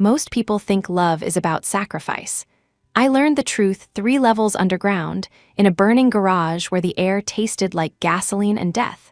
Most people think love is about sacrifice. I learned the truth 3 levels underground, in a burning garage where the air tasted like gasoline and death.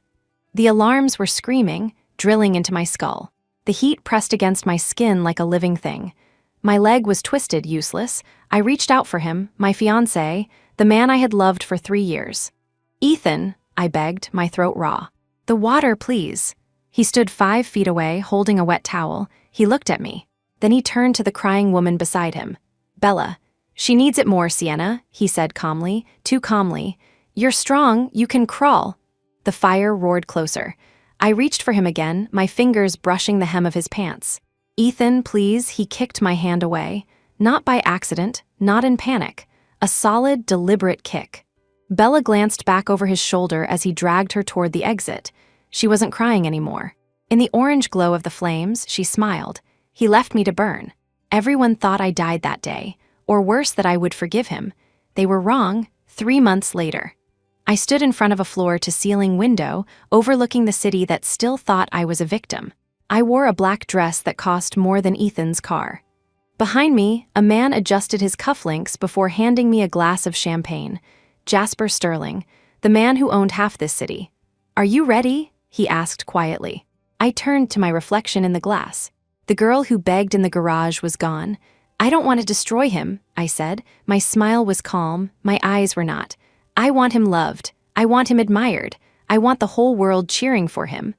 The alarms were screaming, drilling into my skull. The heat pressed against my skin like a living thing. My leg was twisted, useless. I reached out for him, my fiancé, the man I had loved for 3 years. "Ethan," I begged, my throat raw. "The water, please." He stood 5 feet away, holding a wet towel. He looked at me. Then he turned to the crying woman beside him. "Bella, she needs it more, Sienna," he said calmly, too calmly. "You're strong, you can crawl." The fire roared closer. I reached for him again, my fingers brushing the hem of his pants. "Ethan, please," he kicked my hand away. Not by accident, not in panic. A solid, deliberate kick. Bella glanced back over his shoulder as he dragged her toward the exit. She wasn't crying anymore. In the orange glow of the flames, she smiled. He left me to burn. Everyone thought I died that day, or worse, that I would forgive him. They were wrong. 3 months later. I stood in front of a floor-to-ceiling window, overlooking the city that still thought I was a victim. I wore a black dress that cost more than Ethan's car. Behind me, a man adjusted his cufflinks before handing me a glass of champagne. Jasper Sterling, the man who owned half this city. "Are you ready?" he asked quietly. I turned to my reflection in the glass. The girl who begged in the garage was gone. "I don't want to destroy him," I said. My smile was calm, my eyes were not. "I want him loved. I want him admired. I want the whole world cheering for him."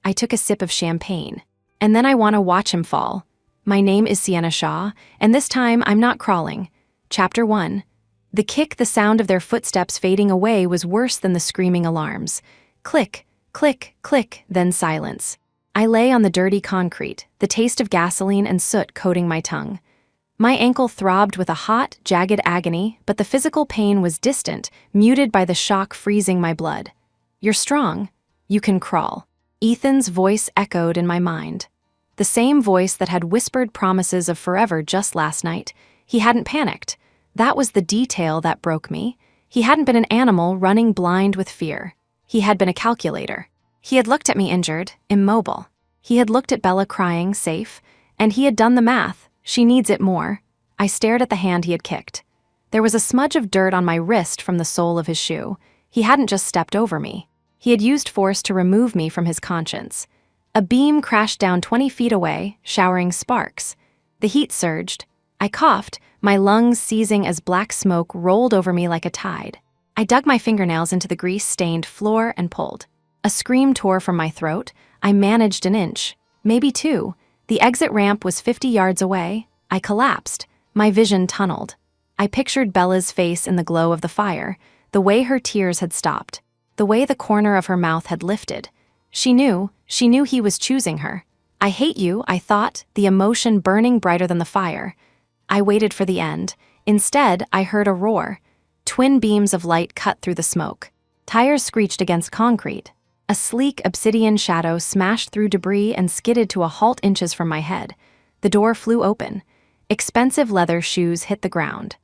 I took a sip of champagne. "And then I want to watch him fall. My name is Sienna Shaw, and this time I'm not crawling." Chapter 1. The kick, the sound of their footsteps fading away was worse than the screaming alarms. Click, click, click, then silence. I lay on the dirty concrete, the taste of gasoline and soot coating my tongue. My ankle throbbed with a hot, jagged agony, but the physical pain was distant, muted by the shock freezing my blood. "You're strong. You can crawl." Ethan's voice echoed in my mind. The same voice that had whispered promises of forever just last night. He hadn't panicked. That was the detail that broke me. He hadn't been an animal running blind with fear. He had been a calculator. He had looked at me injured, immobile. He had looked at Bella crying, safe, and he had done the math. She needs it more. I stared at the hand he had kicked. There was a smudge of dirt on my wrist from the sole of his shoe. He hadn't just stepped over me. He had used force to remove me from his conscience. A beam crashed down 20 feet away, showering sparks. The heat surged. I coughed, my lungs seizing as black smoke rolled over me like a tide. I dug my fingernails into the grease-stained floor and pulled. A scream tore from my throat. I managed an inch, maybe 2. The exit ramp was 50 yards away. I collapsed. My vision tunneled. I pictured Bella's face in the glow of the fire, the way her tears had stopped, the way the corner of her mouth had lifted. She knew he was choosing her. "I hate you," I thought, the emotion burning brighter than the fire. I waited for the end. Instead, I heard a roar. Twin beams of light cut through the smoke. Tires screeched against concrete. A sleek obsidian shadow smashed through debris and skidded to a halt inches from my head. The door flew open. Expensive leather shoes hit the ground.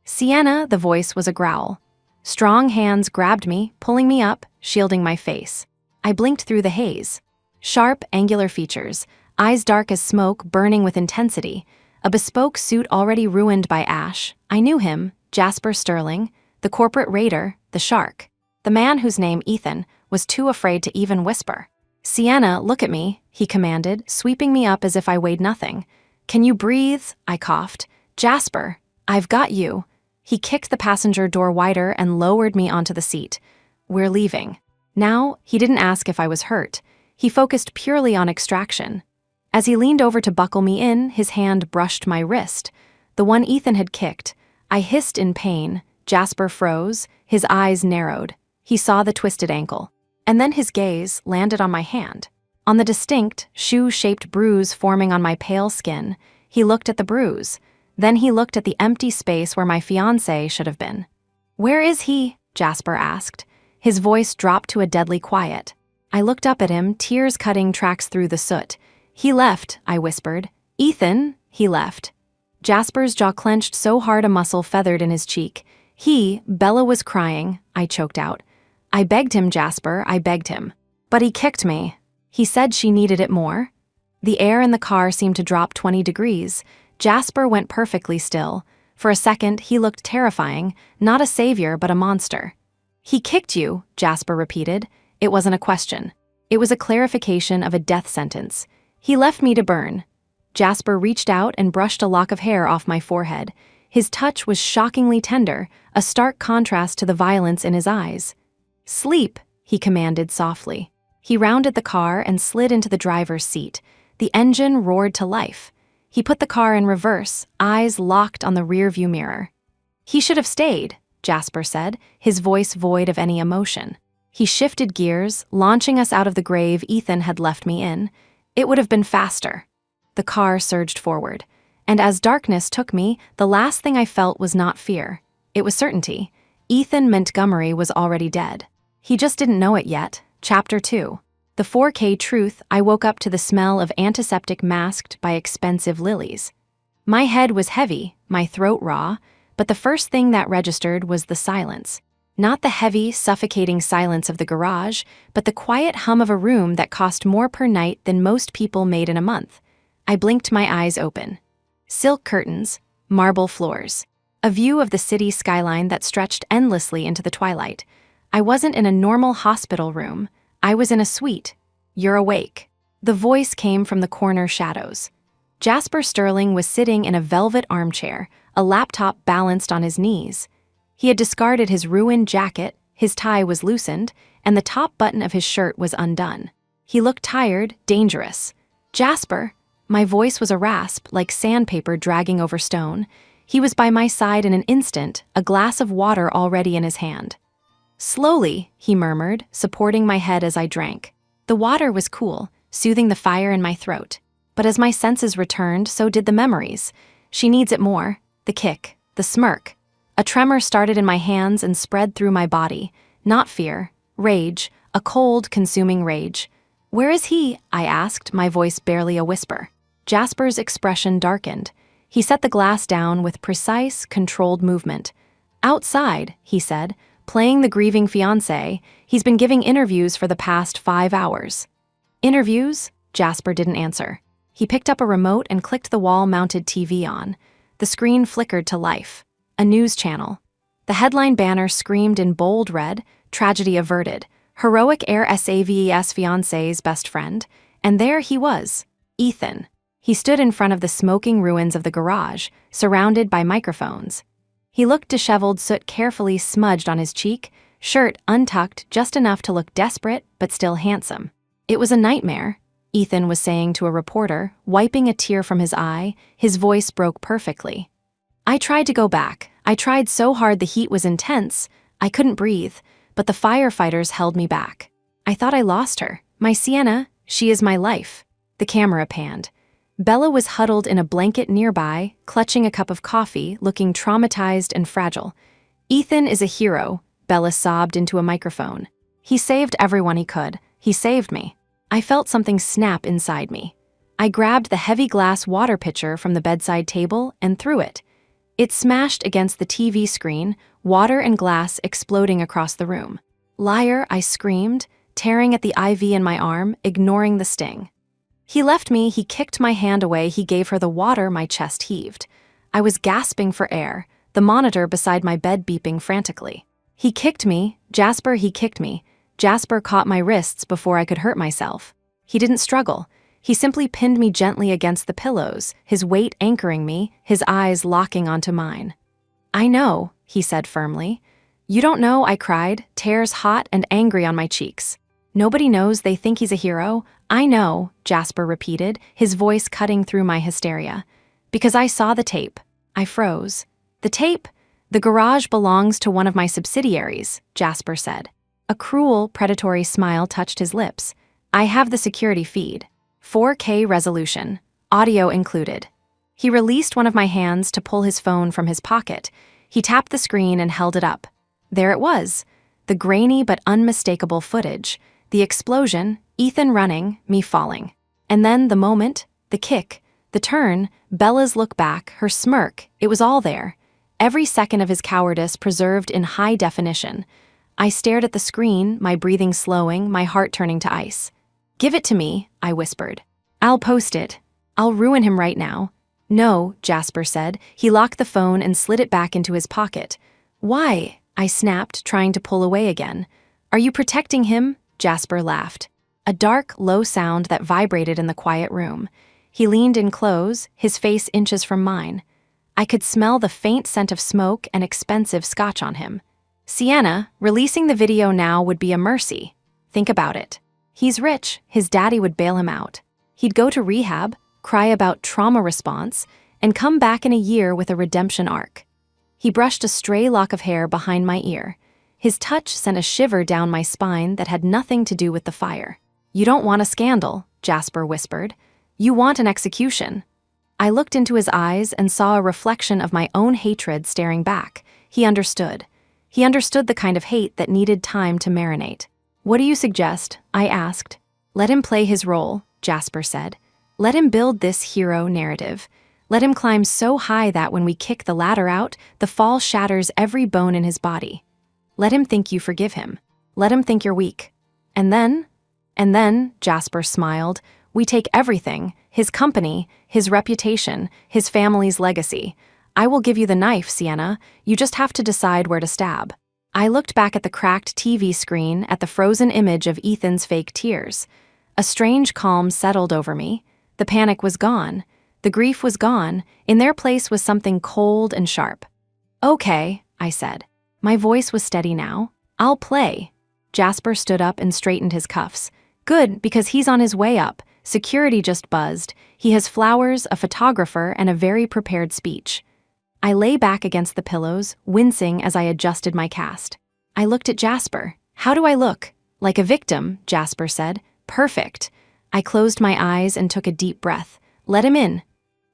"Sienna," the voice was a growl. Strong hands grabbed me, pulling me up, shielding my face. I blinked through the haze. Sharp, angular features, eyes dark as smoke, burning with intensity. A bespoke suit already ruined by ash. I knew him, Jasper Sterling, the corporate raider, the shark. The man whose name, Ethan, was too afraid to even whisper. "Sienna, look at me," he commanded, sweeping me up as if I weighed nothing. "Can you breathe?" I coughed. "Jasper, I've got you." He kicked the passenger door wider and lowered me onto the seat. "We're leaving." Now, he didn't ask if I was hurt. He focused purely on extraction. As he leaned over to buckle me in, his hand brushed my wrist. The one Ethan had kicked. I hissed in pain. Jasper froze. His eyes narrowed. He saw the twisted ankle. And then his gaze landed on my hand. On the distinct, shoe-shaped bruise forming on my pale skin, he looked at the bruise. Then he looked at the empty space where my fiancé should have been. "Where is he?" Jasper asked. His voice dropped to a deadly quiet. I looked up at him, tears cutting tracks through the soot. "He left," I whispered. "Ethan, he left." Jasper's jaw clenched so hard a muscle feathered in his cheek. Bella was crying, I choked out. "I begged him, Jasper, I begged him. But he kicked me. He said she needed it more." The air in the car seemed to drop 20 degrees. Jasper went perfectly still. For a second, he looked terrifying, not a savior but a monster. "He kicked you," Jasper repeated. It wasn't a question. It was a clarification of a death sentence. "He left me to burn." Jasper reached out and brushed a lock of hair off my forehead. His touch was shockingly tender, a stark contrast to the violence in his eyes. "Sleep," he commanded softly. He rounded the car and slid into the driver's seat. The engine roared to life. He put the car in reverse, eyes locked on the rearview mirror. "He should have stayed," Jasper said, his voice void of any emotion. He shifted gears, launching us out of the grave Ethan had left me in. It would have been faster. The car surged forward, and as darkness took me, the last thing I felt was not fear. It was certainty. Ethan Montgomery was already dead. He just didn't know it yet. Chapter 2. The 4K truth. I woke up to the smell of antiseptic masked by expensive lilies. My head was heavy, my throat raw, but the first thing that registered was the silence. Not the heavy, suffocating silence of the garage, but the quiet hum of a room that cost more per night than most people made in a month. I blinked my eyes open. Silk curtains, marble floors. A view of the city skyline that stretched endlessly into the twilight. I wasn't in a normal hospital room. I was in a suite. "You're awake." The voice came from the corner shadows. Jasper Sterling was sitting in a velvet armchair, a laptop balanced on his knees. He had discarded his ruined jacket, his tie was loosened, and the top button of his shirt was undone. He looked tired, dangerous. "Jasper." My voice was a rasp, like sandpaper dragging over stone. He was by my side in an instant, a glass of water already in his hand. "Slowly," he murmured, supporting my head as I drank. The water was cool, soothing the fire in my throat. But as my senses returned, so did the memories. She needs it more. The kick, the smirk. A tremor started in my hands and spread through my body. Not fear, rage, a cold, consuming rage. "Where is he?" I asked, my voice barely a whisper. Jasper's expression darkened. He set the glass down with precise, controlled movement. "Outside," he said, "playing the grieving fiancé. He's been giving interviews for the past 5 hours." "Interviews?" Jasper didn't answer. He picked up a remote and clicked the wall-mounted TV on. The screen flickered to life. A news channel. The headline banner screamed in bold red, "Tragedy averted. Heroic Air SAVES fiancé's best friend." And there he was, Ethan. He stood in front of the smoking ruins of the garage, surrounded by microphones. He looked disheveled, soot carefully smudged on his cheek, shirt untucked just enough to look desperate but still handsome. "It was a nightmare," Ethan was saying to a reporter, wiping a tear from his eye. His voice broke perfectly. "I tried to go back. I tried so hard, the heat was intense. I couldn't breathe, but the firefighters held me back. I thought I lost her. My Sienna, she is my life." The camera panned. Bella was huddled in a blanket nearby, clutching a cup of coffee, looking traumatized and fragile. "Ethan is a hero," Bella sobbed into a microphone. "He saved everyone he could. He saved me." I felt something snap inside me. I grabbed the heavy glass water pitcher from the bedside table and threw it. It smashed against the TV screen, water and glass exploding across the room. "Liar," I screamed, tearing at the IV in my arm, ignoring the sting. "He left me," he kicked my hand away, he gave her the water, my chest heaved. I was gasping for air, the monitor beside my bed beeping frantically. "He kicked me, Jasper, he kicked me." Jasper caught my wrists before I could hurt myself. He didn't struggle. He simply pinned me gently against the pillows, his weight anchoring me, his eyes locking onto mine. "I know," he said firmly. "You don't know," I cried, tears hot and angry on my cheeks. "Nobody knows, they think he's a hero." "I know," Jasper repeated, his voice cutting through my hysteria. "Because I saw the tape." I froze. "The tape? The garage belongs to one of my subsidiaries," Jasper said. A cruel, predatory smile touched his lips. "I have the security feed. 4K resolution, audio included." He released one of my hands to pull his phone from his pocket. He tapped the screen and held it up. There it was, the grainy but unmistakable footage. The explosion, Ethan running, me falling. And then the moment, the kick, the turn, Bella's look back, her smirk, it was all there. Every second of his cowardice preserved in high definition. I stared at the screen, my breathing slowing, my heart turning to ice. "Give it to me," I whispered. I'll post it. I'll ruin him right now. No, Jasper said. He locked the phone and slid it back into his pocket. Why? I snapped, trying to pull away again. Are you protecting him? Jasper laughed. A dark, low sound that vibrated in the quiet room. He leaned in close, his face inches from mine. I could smell the faint scent of smoke and expensive scotch on him. Sienna, releasing the video now would be a mercy. Think about it. He's rich, his daddy would bail him out. He'd go to rehab, cry about trauma response, and come back in a year with a redemption arc. He brushed a stray lock of hair behind my ear. His touch sent a shiver down my spine that had nothing to do with the fire. You don't want a scandal, Jasper whispered. You want an execution. I looked into his eyes and saw a reflection of my own hatred staring back. He understood. He understood the kind of hate that needed time to marinate. What do you suggest? I asked. Let him play his role, Jasper said. Let him build this hero narrative. Let him climb so high that when we kick the ladder out, the fall shatters every bone in his body. Let him think you forgive him. Let him think you're weak. And then, Jasper smiled, we take everything, his company, his reputation, his family's legacy. I will give you the knife, Sienna. You just have to decide where to stab. I looked back at the cracked TV screen at the frozen image of Ethan's fake tears. A strange calm settled over me. The panic was gone. The grief was gone. In their place was something cold and sharp. Okay, I said. My voice was steady now. I'll play. Jasper stood up and straightened his cuffs. Good, because he's on his way up. Security just buzzed. He has flowers, a photographer, and a very prepared speech. I lay back against the pillows, wincing as I adjusted my cast. I looked at Jasper. How do I look? Like a victim, Jasper said. Perfect. I closed my eyes and took a deep breath. Let him in.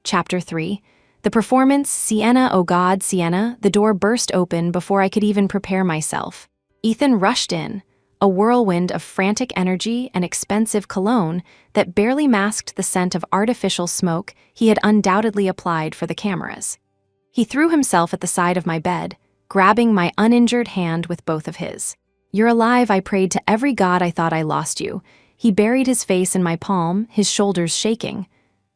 Chapter 3. The performance, Sienna, oh God, Sienna, the door burst open before I could even prepare myself. Ethan rushed in, a whirlwind of frantic energy and expensive cologne that barely masked the scent of artificial smoke he had undoubtedly applied for the cameras. He threw himself at the side of my bed, grabbing my uninjured hand with both of his. You're alive, I prayed to every god I thought I lost you. He buried his face in my palm, his shoulders shaking.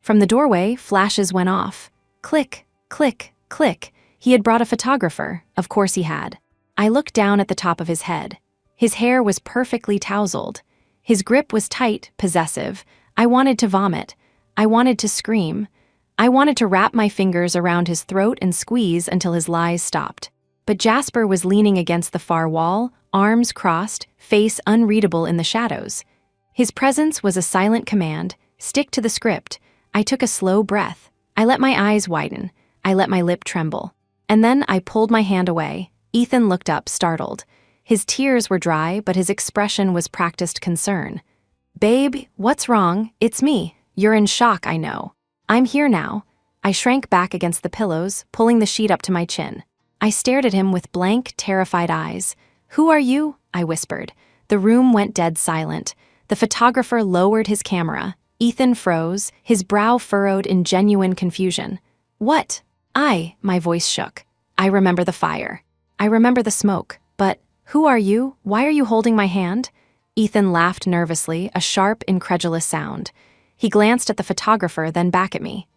From the doorway, flashes went off. Click, click, click. He had brought a photographer. Of course he had. I looked down at the top of his head. His hair was perfectly tousled. His grip was tight, possessive. I wanted to vomit. I wanted to scream. I wanted to wrap my fingers around his throat and squeeze until his lies stopped. But Jasper was leaning against the far wall, arms crossed, face unreadable in the shadows. His presence was a silent command. Stick to the script. I took a slow breath. I let my eyes widen. I let my lip tremble. And then I pulled my hand away. Ethan looked up, startled. His tears were dry, but his expression was practiced concern. Babe, what's wrong? It's me. You're in shock, I know. I'm here now. I shrank back against the pillows, pulling the sheet up to my chin. I stared at him with blank, terrified eyes. Who are you? I whispered. The room went dead silent. The photographer lowered his camera. Ethan froze, his brow furrowed in genuine confusion. What? My voice shook. I remember the fire. I remember the smoke. But who are you? Why are you holding my hand? Ethan laughed nervously, a sharp, incredulous sound. He glanced at the photographer, then back at me.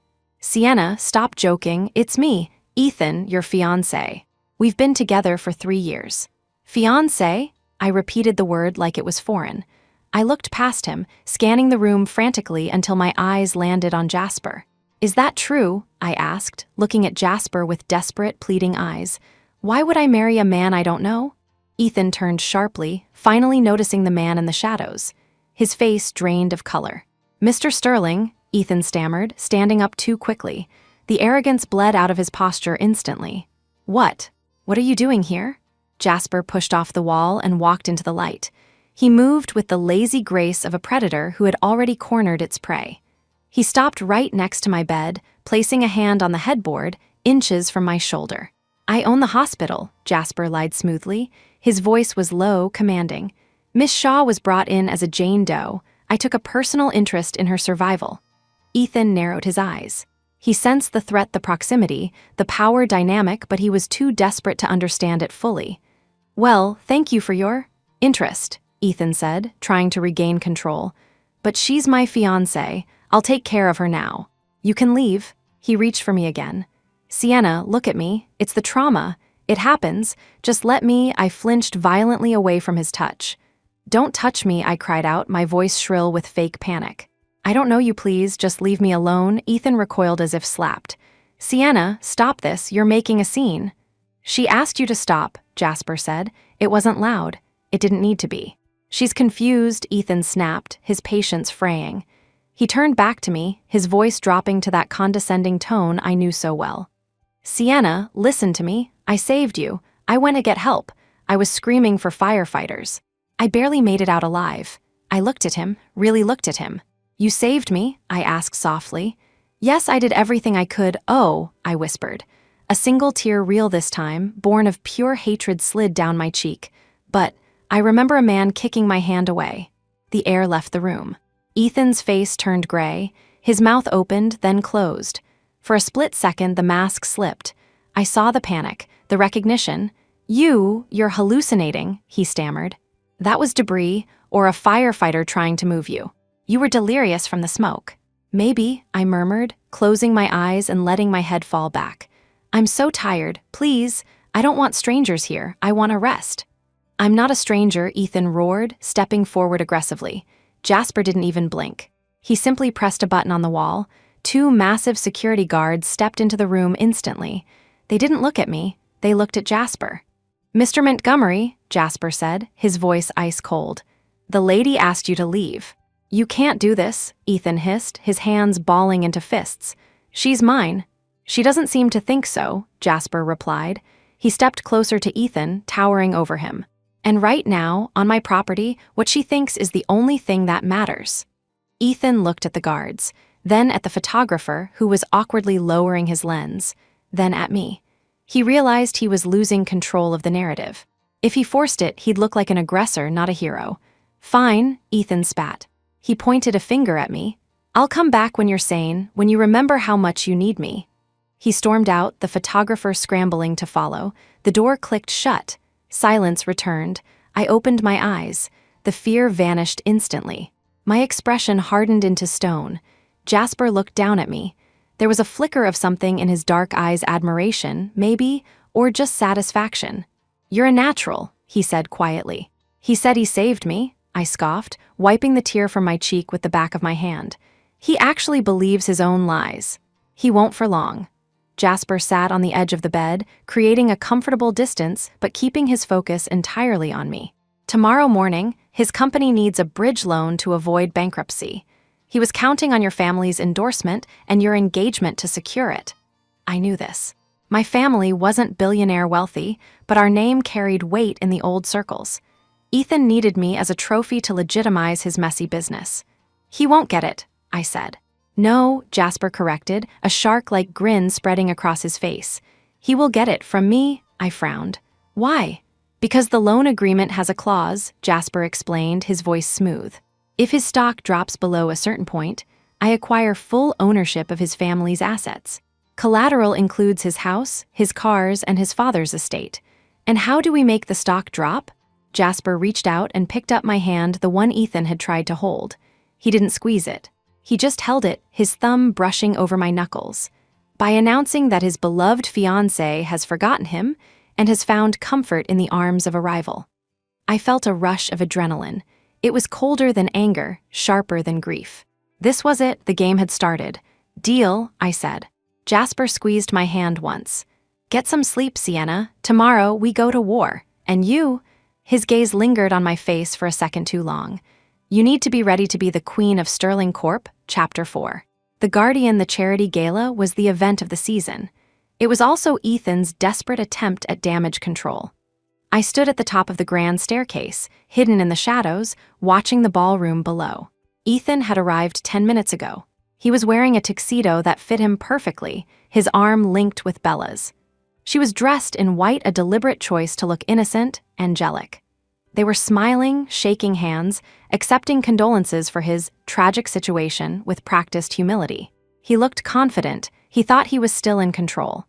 Sienna, stop joking. It's me, Ethan, your fiancé. We've been together for 3 years. Fiancé? I repeated the word like it was foreign. I looked past him, scanning the room frantically until my eyes landed on Jasper. Is that true? I asked, looking at Jasper with desperate, pleading eyes. Why would I marry a man I don't know? Ethan turned sharply, finally noticing the man in the shadows. His face drained of color. Mr. Sterling, Ethan stammered, standing up too quickly. The arrogance bled out of his posture instantly. What? What are you doing here? Jasper pushed off the wall and walked into the light. He moved with the lazy grace of a predator who had already cornered its prey. He stopped right next to my bed, placing a hand on the headboard, inches from my shoulder. I own the hospital, Jasper lied smoothly. His voice was low, commanding. Miss Shaw was brought in as a Jane Doe. I took a personal interest in her survival. Ethan narrowed his eyes. He sensed the threat, the proximity, the power dynamic, but he was too desperate to understand it fully. Well, thank you for your interest, Ethan said, trying to regain control. But she's my fiancée. I'll take care of her now. You can leave. He reached for me again. Sienna, look at me. It's the trauma. It happens. Just let me. I flinched violently away from his touch. Don't touch me, I cried out, my voice shrill with fake panic. I don't know you, please. Just leave me alone. Ethan recoiled as if slapped. Sienna, stop this. You're making a scene. She asked you to stop, Jasper said. It wasn't loud. It didn't need to be. She's confused, Ethan snapped, his patience fraying. He turned back to me, his voice dropping to that condescending tone I knew so well. Sienna, listen to me. I saved you. I went to get help. I was screaming for firefighters. I barely made it out alive. I looked at him, really looked at him. You saved me? I asked softly. Yes, I did everything I could. Oh, I whispered. A single tear reel this time, born of pure hatred, slid down my cheek. But I remember a man kicking my hand away. The air left the room. Ethan's face turned gray. His mouth opened, then closed. For a split second, the mask slipped. I saw the panic, the recognition. You're hallucinating, he stammered. That was debris, or a firefighter trying to move you. You were delirious from the smoke. Maybe, I murmured, closing my eyes and letting my head fall back. I'm so tired, please. I don't want strangers here. I want to rest. I'm not a stranger, Ethan roared, stepping forward aggressively. Jasper didn't even blink. He simply pressed a button on the wall. 2 massive security guards stepped into the room instantly. They didn't look at me. They looked at Jasper. Mr. Montgomery, Jasper said, his voice ice cold. The lady asked you to leave. You can't do this, Ethan hissed, his hands balling into fists. She's mine. She doesn't seem to think so, Jasper replied. He stepped closer to Ethan, towering over him. And right now, on my property, what she thinks is the only thing that matters. Ethan looked at the guards, then at the photographer, who was awkwardly lowering his lens, then at me. He realized he was losing control of the narrative. If he forced it, he'd look like an aggressor, not a hero. Fine, Ethan spat. He pointed a finger at me. I'll come back when you're sane, when you remember how much you need me. He stormed out, the photographer scrambling to follow. The door clicked shut. Silence returned. I opened my eyes. The fear vanished instantly. My expression hardened into stone. Jasper looked down at me. There was a flicker of something in his dark eyes, admiration, maybe, or just satisfaction. You're a natural, he said quietly. He said he saved me, I scoffed, wiping the tear from my cheek with the back of my hand. He actually believes his own lies. He won't for long. Jasper sat on the edge of the bed, creating a comfortable distance but keeping his focus entirely on me. Tomorrow morning, his company needs a bridge loan to avoid bankruptcy. He was counting on your family's endorsement and your engagement to secure it. I knew this. My family wasn't billionaire wealthy, but our name carried weight in the old circles. Ethan needed me as a trophy to legitimize his messy business. He won't get it, I said. No, Jasper corrected, a shark-like grin spreading across his face. He will get it from me, I frowned. Why? Because the loan agreement has a clause, Jasper explained, his voice smooth. If his stock drops below a certain point, I acquire full ownership of his family's assets. Collateral includes his house, his cars, and his father's estate. And how do we make the stock drop? Jasper reached out and picked up my hand, the one Ethan had tried to hold. He didn't squeeze it. He just held it, his thumb brushing over my knuckles. By announcing that his beloved fiancé has forgotten him and has found comfort in the arms of a rival. I felt a rush of adrenaline. It was colder than anger, sharper than grief. This was it, the game had started. Deal, I said. Jasper squeezed my hand once. Get some sleep, Sienna. Tomorrow we go to war. And you? His gaze lingered on my face for a second too long. You need to be ready to be the Queen of Sterling Corp, Chapter 4. The Guardian, the charity gala, was the event of the season. It was also Ethan's desperate attempt at damage control. I stood at the top of the grand staircase, hidden in the shadows, watching the ballroom below. Ethan had arrived 10 minutes ago. He was wearing a tuxedo that fit him perfectly, his arm linked with Bella's. She was dressed in white, a deliberate choice to look innocent, angelic. They were smiling, shaking hands, accepting condolences for his tragic situation with practiced humility. He looked confident. He thought he was still in control.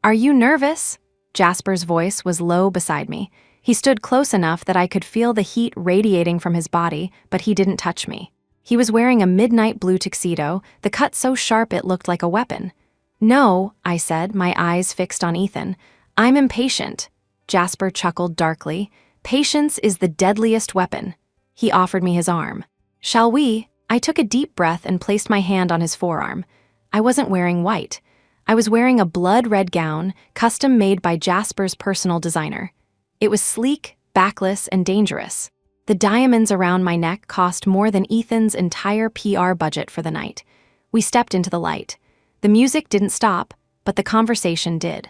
Are you nervous? Jasper's voice was low beside me. He stood close enough that I could feel the heat radiating from his body, but he didn't touch me. He was wearing a midnight blue tuxedo, the cut so sharp it looked like a weapon. "No," I said, my eyes fixed on Ethan. "I'm impatient." Jasper chuckled darkly. "Patience is the deadliest weapon." He offered me his arm. "Shall we?" I took a deep breath and placed my hand on his forearm. I wasn't wearing white. I was wearing a blood-red gown, custom-made by Jasper's personal designer. It was sleek, backless, and dangerous. The diamonds around my neck cost more than Ethan's entire PR budget for the night. We stepped into the light. The music didn't stop, but the conversation did.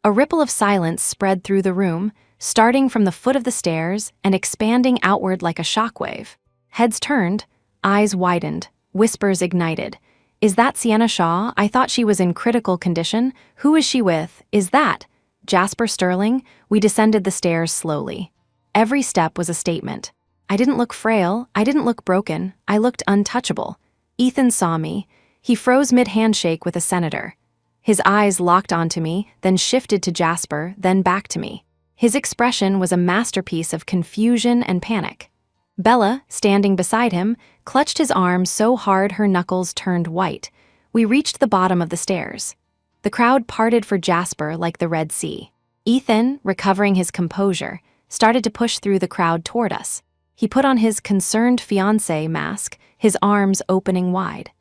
A ripple of silence spread through the room, starting from the foot of the stairs and expanding outward like a shockwave. Heads turned, eyes widened, whispers ignited. "Is that Sienna Shaw? I thought she was in critical condition. Who is she with? Is that Jasper Sterling?" We descended the stairs slowly. Every step was a statement. I didn't look frail, I didn't look broken, I looked untouchable. Ethan saw me. He froze mid-handshake with a senator. His eyes locked onto me, then shifted to Jasper, then back to me. His expression was a masterpiece of confusion and panic. Bella, standing beside him, clutched his arm so hard her knuckles turned white. We reached the bottom of the stairs. The crowd parted for Jasper like the Red Sea. Ethan, recovering his composure, started to push through the crowd toward us. He put on his concerned fiancé mask, his arms opening wide.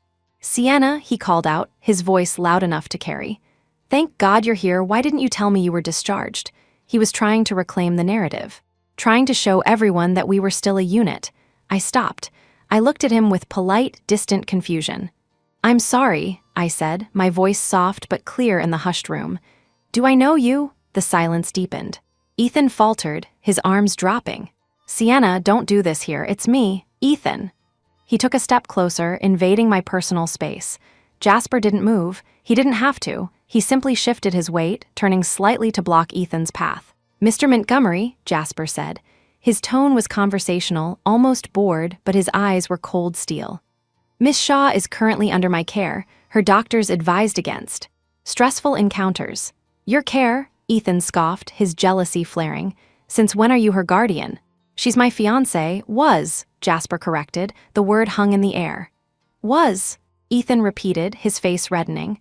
"Sienna," he called out, his voice loud enough to carry. "Thank God you're here. Why didn't you tell me you were discharged?" He was trying to reclaim the narrative, trying to show everyone that we were still a unit. I stopped. I looked at him with polite, distant confusion. "I'm sorry," I said, my voice soft but clear in the hushed room. "Do I know you?" The silence deepened. Ethan faltered, his arms dropping. "Sienna, don't do this here. It's me, Ethan." He took a step closer, invading my personal space. Jasper didn't move. He didn't have to. He simply shifted his weight, turning slightly to block Ethan's path. "Mr. Montgomery," Jasper said. His tone was conversational, almost bored, but his eyes were cold steel. "Miss Shaw is currently under my care. Her doctors advised against stressful encounters." "Your care?" Ethan scoffed, his jealousy flaring. "Since when are you her guardian?" "She's my fiancé." "Was," Jasper corrected, the word hung in the air. "Was," Ethan repeated, his face reddening.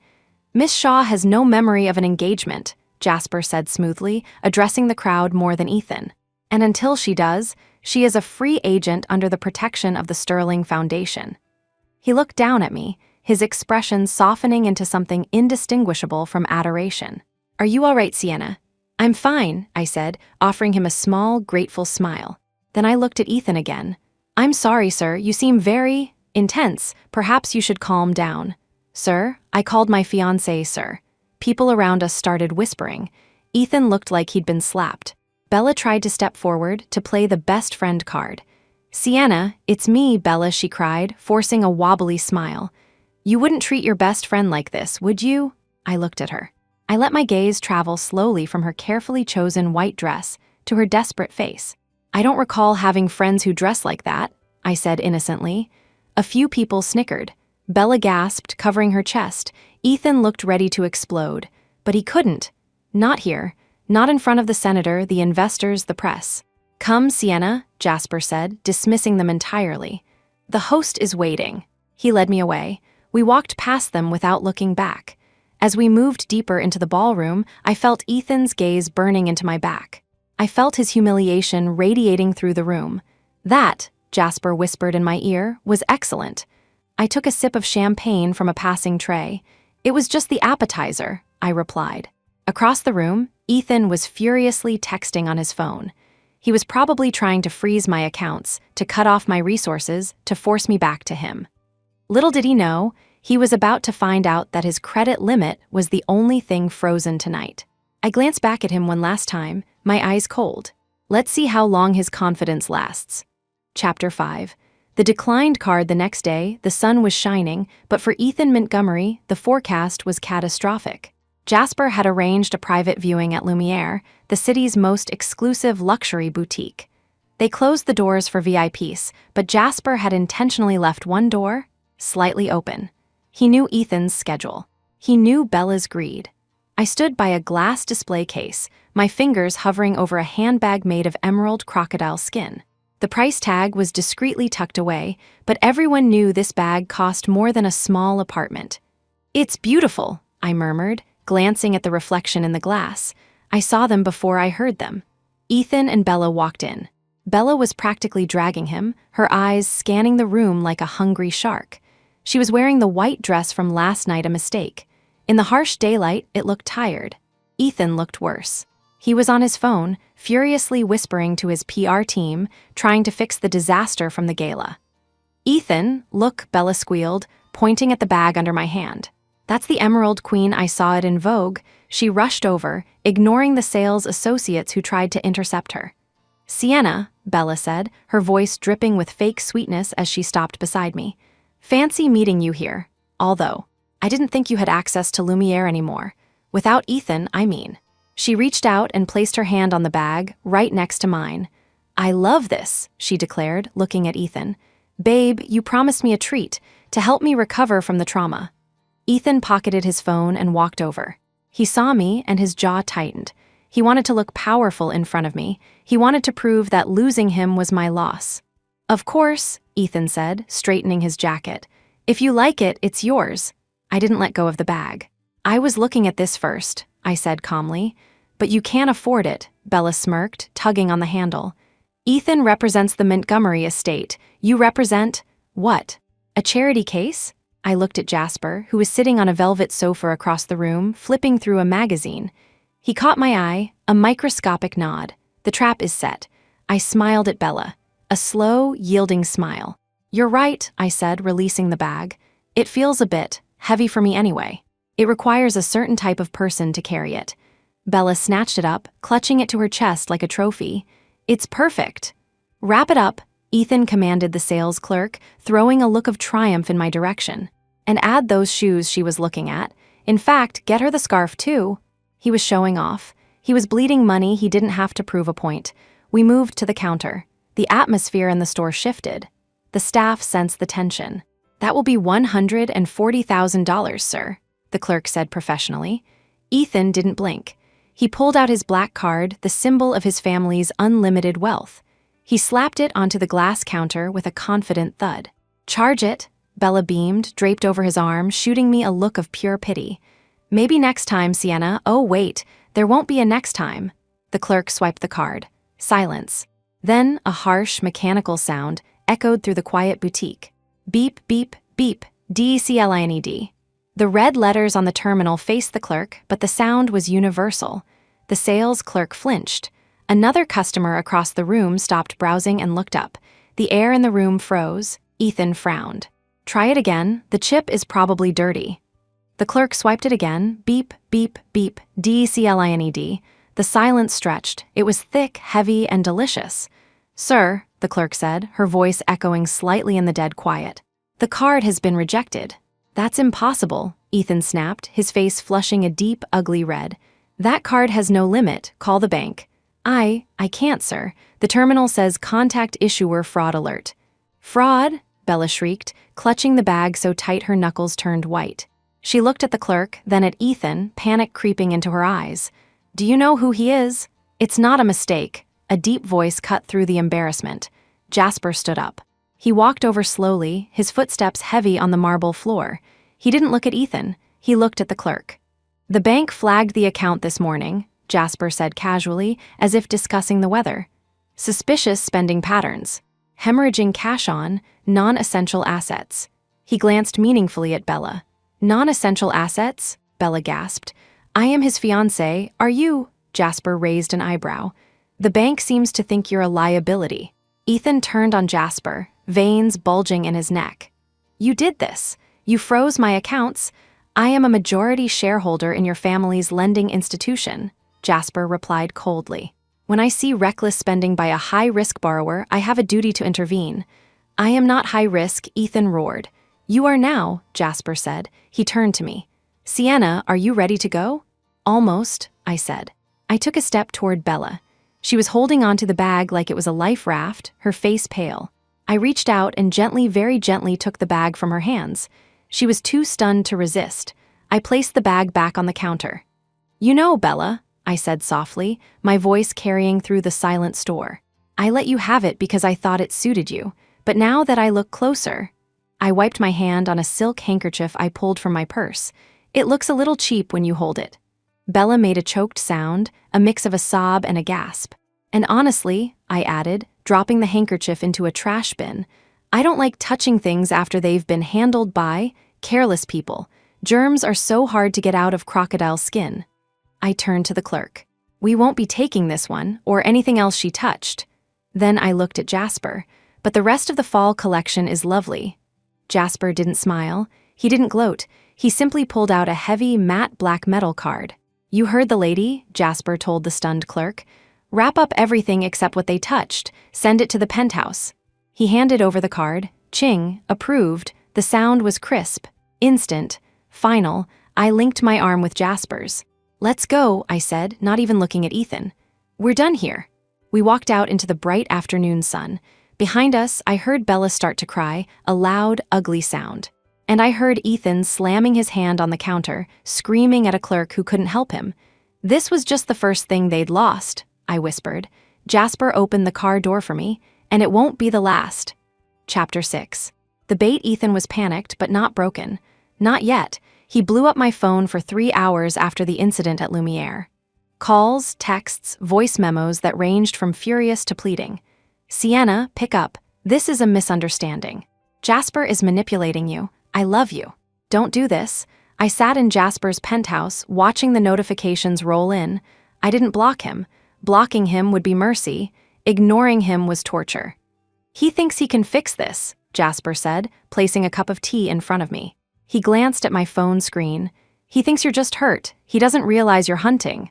"Miss Shaw has no memory of an engagement," Jasper said smoothly, addressing the crowd more than Ethan. "And until she does, she is a free agent under the protection of the Sterling Foundation." He looked down at me, his expression softening into something indistinguishable from adoration. "Are you all right, Sienna?" "I'm fine," I said, offering him a small, grateful smile. Then I looked at Ethan again. "I'm sorry, sir. You seem very intense. Perhaps you should calm down." "Sir?" I called my fiancé sir. People around us started whispering. Ethan looked like he'd been slapped. Bella tried to step forward to play the best friend card. "Sienna, it's me, Bella," she cried, forcing a wobbly smile. "You wouldn't treat your best friend like this, would you?" I looked at her. I let my gaze travel slowly from her carefully chosen white dress to her desperate face. "I don't recall having friends who dress like that," I said innocently. A few people snickered. Bella gasped, covering her chest. Ethan looked ready to explode, but he couldn't. Not here. Not in front of the senator, the investors, the press. "Come, Sienna," Jasper said, dismissing them entirely. "The host is waiting." He led me away. We walked past them without looking back. As we moved deeper into the ballroom, I felt Ethan's gaze burning into my back. I felt his humiliation radiating through the room. "That," Jasper whispered in my ear, "was excellent." I took a sip of champagne from a passing tray. "It was just the appetizer," I replied. Across the room, Ethan was furiously texting on his phone. He was probably trying to freeze my accounts, to cut off my resources, to force me back to him. Little did he know, he was about to find out that his credit limit was the only thing frozen tonight. I glanced back at him one last time, my eyes cold. Let's see how long his confidence lasts. Chapter 5. The declined card the next day, the sun was shining, but for Ethan Montgomery, the forecast was catastrophic. Jasper had arranged a private viewing at Lumiere, the city's most exclusive luxury boutique. They closed the doors for VIPs, but Jasper had intentionally left one door slightly open. He knew Ethan's schedule. He knew Bella's greed. I stood by a glass display case, my fingers hovering over a handbag made of emerald crocodile skin. The price tag was discreetly tucked away, but everyone knew this bag cost more than a small apartment. "It's beautiful," I murmured, glancing at the reflection in the glass. I saw them before I heard them. Ethan and Bella walked in. Bella was practically dragging him, her eyes scanning the room like a hungry shark. She was wearing the white dress from last night, a mistake. In the harsh daylight, it looked tired. Ethan looked worse. He was on his phone, furiously whispering to his PR team, trying to fix the disaster from the gala. "Ethan, look," Bella squealed, pointing at the bag under my hand. "That's the Emerald Queen. I saw it in Vogue." She rushed over, ignoring the sales associates who tried to intercept her. "Sienna," Bella said, her voice dripping with fake sweetness as she stopped beside me. "Fancy meeting you here. Although, I didn't think you had access to Lumiere anymore. Without Ethan, I mean." She reached out and placed her hand on the bag, right next to mine. "I love this," she declared, looking at Ethan. "Babe, you promised me a treat, to help me recover from the trauma." Ethan pocketed his phone and walked over. He saw me and his jaw tightened. He wanted to look powerful in front of me. He wanted to prove that losing him was my loss. "Of course," Ethan said, straightening his jacket. "If you like it, it's yours." I didn't let go of the bag. "I was looking at this first," I said calmly. "But you can't afford it," Bella smirked, tugging on the handle. "Ethan represents the Montgomery estate. You represent— what? A charity case?" I looked at Jasper, who was sitting on a velvet sofa across the room, flipping through a magazine. He caught my eye, a microscopic nod. The trap is set. I smiled at Bella. A slow, yielding smile. "You're right," I said, releasing the bag. "It feels a bit heavy for me anyway. It requires a certain type of person to carry it." Bella snatched it up, clutching it to her chest like a trophy. "It's perfect." "Wrap it up," Ethan commanded the sales clerk, throwing a look of triumph in my direction. "And add those shoes she was looking at. In fact, get her the scarf too." He was showing off. He was bleeding money. He didn't have to prove a point. We moved to the counter. The atmosphere in the store shifted. The staff sensed the tension. "That will be $140,000, sir," the clerk said professionally. Ethan didn't blink. He pulled out his black card, the symbol of his family's unlimited wealth. He slapped it onto the glass counter with a confident thud. "Charge it," Bella beamed, draped over his arm, shooting me a look of pure pity. "Maybe next time, Sienna." "Oh, wait, there won't be a next time." The clerk swiped the card. Silence. Then a harsh, mechanical sound echoed through the quiet boutique. Beep, beep, beep, DECLINED. The red letters on the terminal faced the clerk, but the sound was universal. The sales clerk flinched. Another customer across the room stopped browsing and looked up. The air in the room froze. Ethan frowned. "Try it again. The chip is probably dirty." The clerk swiped it again. Beep, beep, beep, DECLINED. The silence stretched. It was thick, heavy, and delicious. "Sir," the clerk said, her voice echoing slightly in the dead quiet. "The card has been rejected." "That's impossible," Ethan snapped, his face flushing a deep, ugly red. "That card has no limit. Call the bank." I can't, sir. The terminal says contact issuer fraud alert." "Fraud?" Bella shrieked, clutching the bag so tight her knuckles turned white. She looked at the clerk, then at Ethan, panic creeping into her eyes. "Do you know who he is?" "It's not a mistake." A deep voice cut through the embarrassment. Jasper stood up. He walked over slowly, his footsteps heavy on the marble floor. He didn't look at Ethan. He looked at the clerk. "The bank flagged the account this morning," Jasper said casually, as if discussing the weather. "Suspicious spending patterns. Hemorrhaging cash on non-essential assets." He glanced meaningfully at Bella. "Non-essential assets?" Bella gasped. "I am his fiancée. Are you?" Jasper raised an eyebrow. "The bank seems to think you're a liability." Ethan turned on Jasper, veins bulging in his neck. "You did this. You froze my accounts. I am a majority shareholder in your family's lending institution," Jasper replied coldly. "When I see reckless spending by a high-risk borrower, I have a duty to intervene." "I am not high risk," Ethan roared. "You are now," Jasper said. He turned to me. "Sienna, are you ready to go?" "Almost," I said. I took a step toward Bella. She was holding onto the bag like it was a life raft, her face pale. I reached out and gently, very gently took the bag from her hands. She was too stunned to resist. I placed the bag back on the counter. "You know, Bella," I said softly, my voice carrying through the silent store. I let you have it because I thought it suited you, but now that I look closer..." I wiped my hand on a silk handkerchief I pulled from my purse. "It looks a little cheap when you hold it." Bella made a choked sound, a mix of a sob and a gasp. "And honestly," I added, dropping the handkerchief into a trash bin, "I don't like touching things after they've been handled by careless people. Germs are so hard to get out of crocodile skin." I turned to the clerk. "We won't be taking this one, or anything else she touched." Then I looked at Jasper. "But the rest of the fall collection is lovely." Jasper didn't smile. He didn't gloat. He simply pulled out a heavy, matte black metal card. "You heard the lady," Jasper told the stunned clerk. "Wrap up everything except what they touched. Send it to the penthouse." He handed over the card. Ching, approved. The sound was crisp, instant, final. I linked my arm with Jasper's. "Let's go," I said, not even looking at Ethan. "We're done here." We walked out into the bright afternoon sun. Behind us, I heard Bella start to cry, a loud, ugly sound. And I heard Ethan slamming his hand on the counter, screaming at a clerk who couldn't help him. "This was just the first thing they'd lost," I whispered. Jasper opened the car door for me, "and it won't be the last." Chapter 6. The bait Ethan was panicked, but not broken. Not yet. He blew up my phone for 3 hours after the incident at Lumiere. Calls, texts, voice memos that ranged from furious to pleading. "Sienna, pick up. This is a misunderstanding. Jasper is manipulating you. I love you. Don't do this." I sat in Jasper's penthouse, watching the notifications roll in. I didn't block him. Blocking him would be mercy. Ignoring him was torture. "He thinks he can fix this," Jasper said, placing a cup of tea in front of me. He glanced at my phone screen. "He thinks you're just hurt. He doesn't realize you're hunting."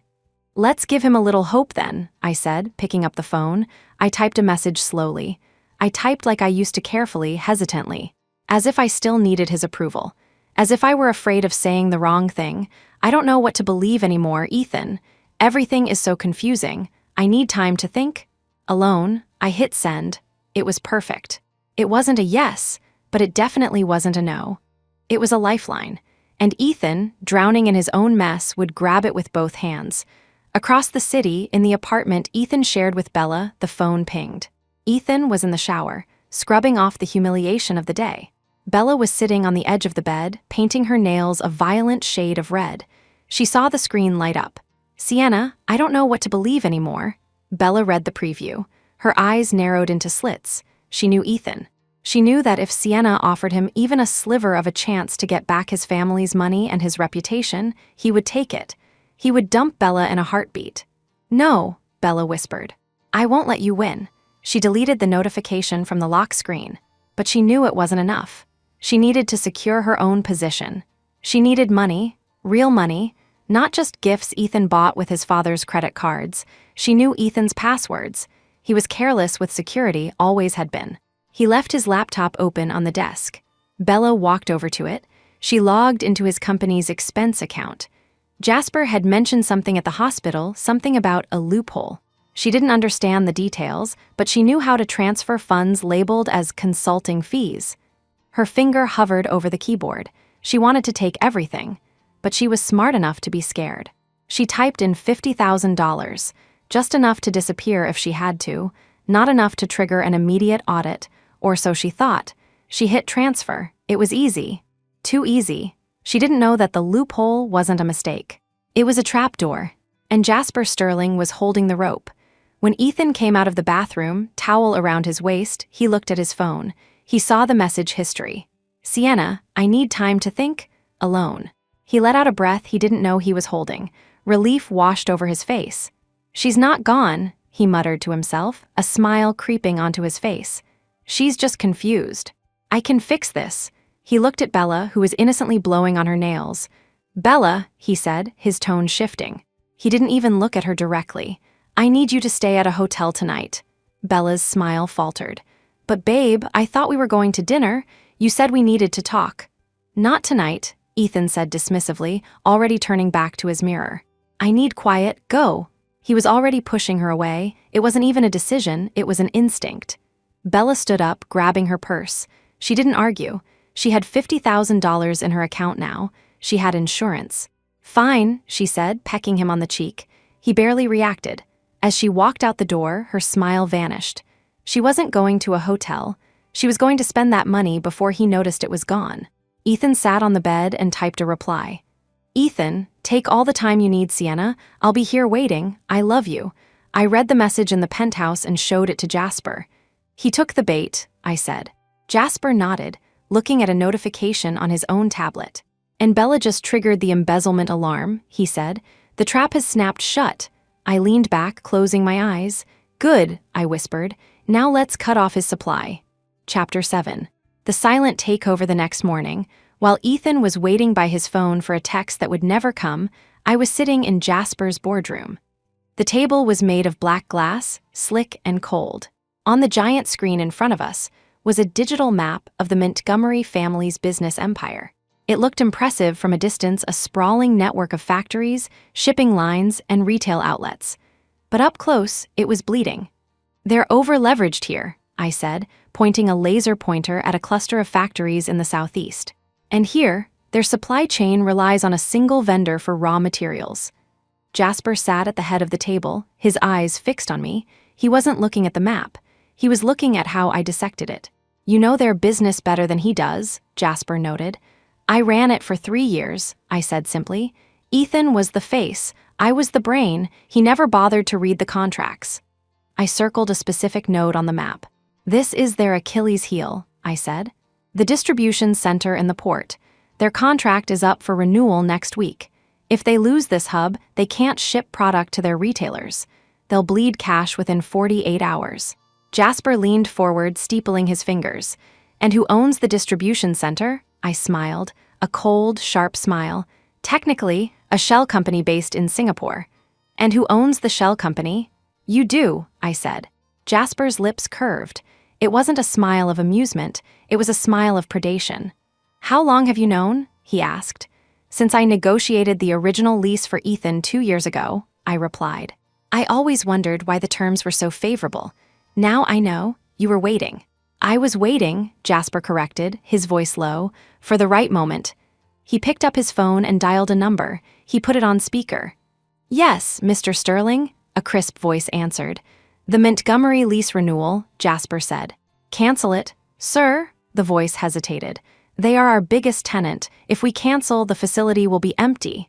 "Let's give him a little hope then," I said, picking up the phone. I typed a message slowly. I typed like I used to, carefully, hesitantly, as if I still needed his approval, as if I were afraid of saying the wrong thing. "I don't know what to believe anymore, Ethan. Everything is so confusing. I need time to think." Alone, I hit send. It was perfect. It wasn't a yes, but it definitely wasn't a no. It was a lifeline, and Ethan, drowning in his own mess, would grab it with both hands. Across the city, in the apartment Ethan shared with Bella, the phone pinged. Ethan was in the shower, scrubbing off the humiliation of the day. Bella was sitting on the edge of the bed, painting her nails a violent shade of red. She saw the screen light up. "Sienna, I don't know what to believe anymore." Bella read the preview. Her eyes narrowed into slits. She knew Ethan. She knew that if Sienna offered him even a sliver of a chance to get back his family's money and his reputation, he would take it. He would dump Bella in a heartbeat. "No," Bella whispered. "I won't let you win." She deleted the notification from the lock screen. But she knew it wasn't enough. She needed to secure her own position. She needed money, real money, not just gifts Ethan bought with his father's credit cards. She knew Ethan's passwords. He was careless with security, always had been. He left his laptop open on the desk. Bella walked over to it. She logged into his company's expense account. Jasper had mentioned something at the hospital, something about a loophole. She didn't understand the details, but she knew how to transfer funds labeled as consulting fees. Her finger hovered over the keyboard. She wanted to take everything, but she was smart enough to be scared. She typed in $50,000, just enough to disappear if she had to, not enough to trigger an immediate audit, or so she thought. She hit transfer. It was easy. Too easy. She didn't know that the loophole wasn't a mistake. It was a trapdoor, and Jasper Sterling was holding the rope. When Ethan came out of the bathroom, towel around his waist, he looked at his phone. He saw the message history. "Sienna, I need time to think. Alone." He let out a breath he didn't know he was holding. Relief washed over his face. "She's not gone," he muttered to himself, a smile creeping onto his face. "She's just confused. I can fix this." He looked at Bella, who was innocently blowing on her nails. "Bella," he said, his tone shifting. He didn't even look at her directly. "I need you to stay at a hotel tonight." Bella's smile faltered. "But babe, I thought we were going to dinner. You said we needed to talk." "Not tonight," Ethan said dismissively, already turning back to his mirror. "I need quiet. Go." He was already pushing her away. It wasn't even a decision, it was an instinct. Bella stood up, grabbing her purse. She didn't argue. She had $50,000 in her account now. She had insurance. "Fine," she said, pecking him on the cheek. He barely reacted. As she walked out the door, her smile vanished. She wasn't going to a hotel. She was going to spend that money before he noticed it was gone. Ethan sat on the bed and typed a reply. Ethan, take all the time you need, Sienna. I'll be here waiting. I love you. I read the message in the penthouse and showed it to Jasper. He took the bait, I said. Jasper nodded, looking at a notification on his own tablet. And Bella just triggered the embezzlement alarm, he said. The trap has snapped shut. I leaned back, closing my eyes. Good, I whispered. Now let's cut off his supply. Chapter 7. The silent takeover the next morning. While Ethan was waiting by his phone for a text that would never come, I was sitting in Jasper's boardroom. The table was made of black glass, slick and cold. On the giant screen in front of us was a digital map of the Montgomery family's business empire. It looked impressive from a distance, a sprawling network of factories, shipping lines, and retail outlets. But up close, it was bleeding. They're over-leveraged here, I said, pointing a laser pointer at a cluster of factories in the southeast. And here, their supply chain relies on a single vendor for raw materials. Jasper sat at the head of the table, his eyes fixed on me. He wasn't looking at the map. He was looking at how I dissected it. You know their business better than he does, Jasper noted. I ran it for 3 years, I said simply. Ethan was the face, I was the brain. He never bothered to read the contracts. I circled a specific node on the map. This is their Achilles heel, I said. The distribution center in the port. Their contract is up for renewal next week. If they lose this hub, they can't ship product to their retailers. They'll bleed cash within 48 hours. Jasper leaned forward, steepling his fingers. And who owns the distribution center? I smiled, a cold, sharp smile. Technically, a shell company based in Singapore. And who owns the shell company? You do, I said. Jasper's lips curved. It wasn't a smile of amusement, it was a smile of predation. How long have you known? He asked. Since I negotiated the original lease for Ethan 2 years ago, I replied. I always wondered why the terms were so favorable. Now I know, you were waiting. I was waiting, Jasper corrected, his voice low, for the right moment. He picked up his phone and dialed a number. He put it on speaker. Yes, Mr. Sterling, a crisp voice answered. The Montgomery lease renewal, Jasper said. Cancel it. Sir, the voice hesitated. They are our biggest tenant. If we cancel, the facility will be empty.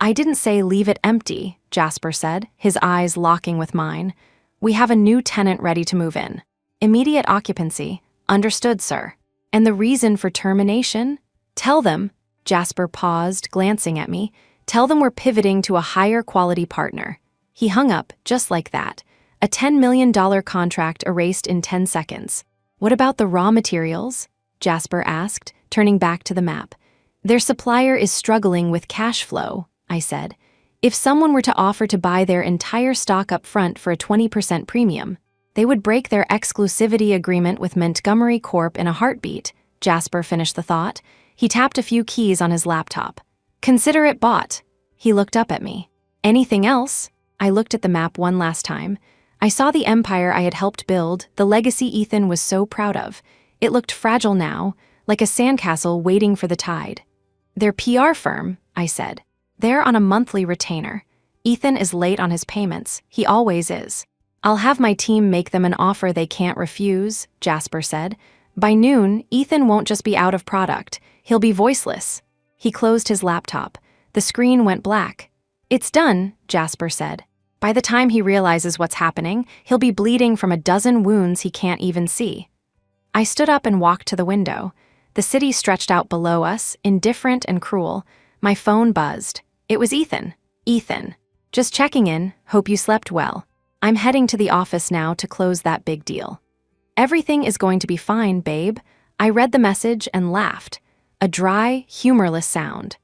I didn't say leave it empty, Jasper said, his eyes locking with mine. We have a new tenant ready to move in. Immediate occupancy. Understood, sir. And the reason for termination? Tell them, Jasper paused, glancing at me. Tell them we're pivoting to a higher quality partner. He hung up, just like that. A $10 million contract erased in 10 seconds. What about the raw materials? Jasper asked, turning back to the map. Their supplier is struggling with cash flow, I said. If someone were to offer to buy their entire stock up front for a 20% premium, they would break their exclusivity agreement with Montgomery Corp in a heartbeat, Jasper finished the thought. He tapped a few keys on his laptop. Consider it bought. He looked up at me. Anything else? I looked at the map one last time. I saw the empire I had helped build, the legacy Ethan was so proud of. It looked fragile now, like a sandcastle waiting for the tide. Their PR firm, I said. They're on a monthly retainer. Ethan is late on his payments. He always is. I'll have my team make them an offer they can't refuse, Jasper said. By noon, Ethan won't just be out of product. He'll be voiceless. He closed his laptop. The screen went black. It's done, Jasper said. By the time he realizes what's happening, he'll be bleeding from a dozen wounds he can't even see. I stood up and walked to the window. The city stretched out below us, indifferent and cruel. My phone buzzed. It was Ethan. Ethan. Just checking in, hope you slept well. I'm heading to the office now to close that big deal. Everything is going to be fine, babe. I read the message and laughed. A dry, humorless sound.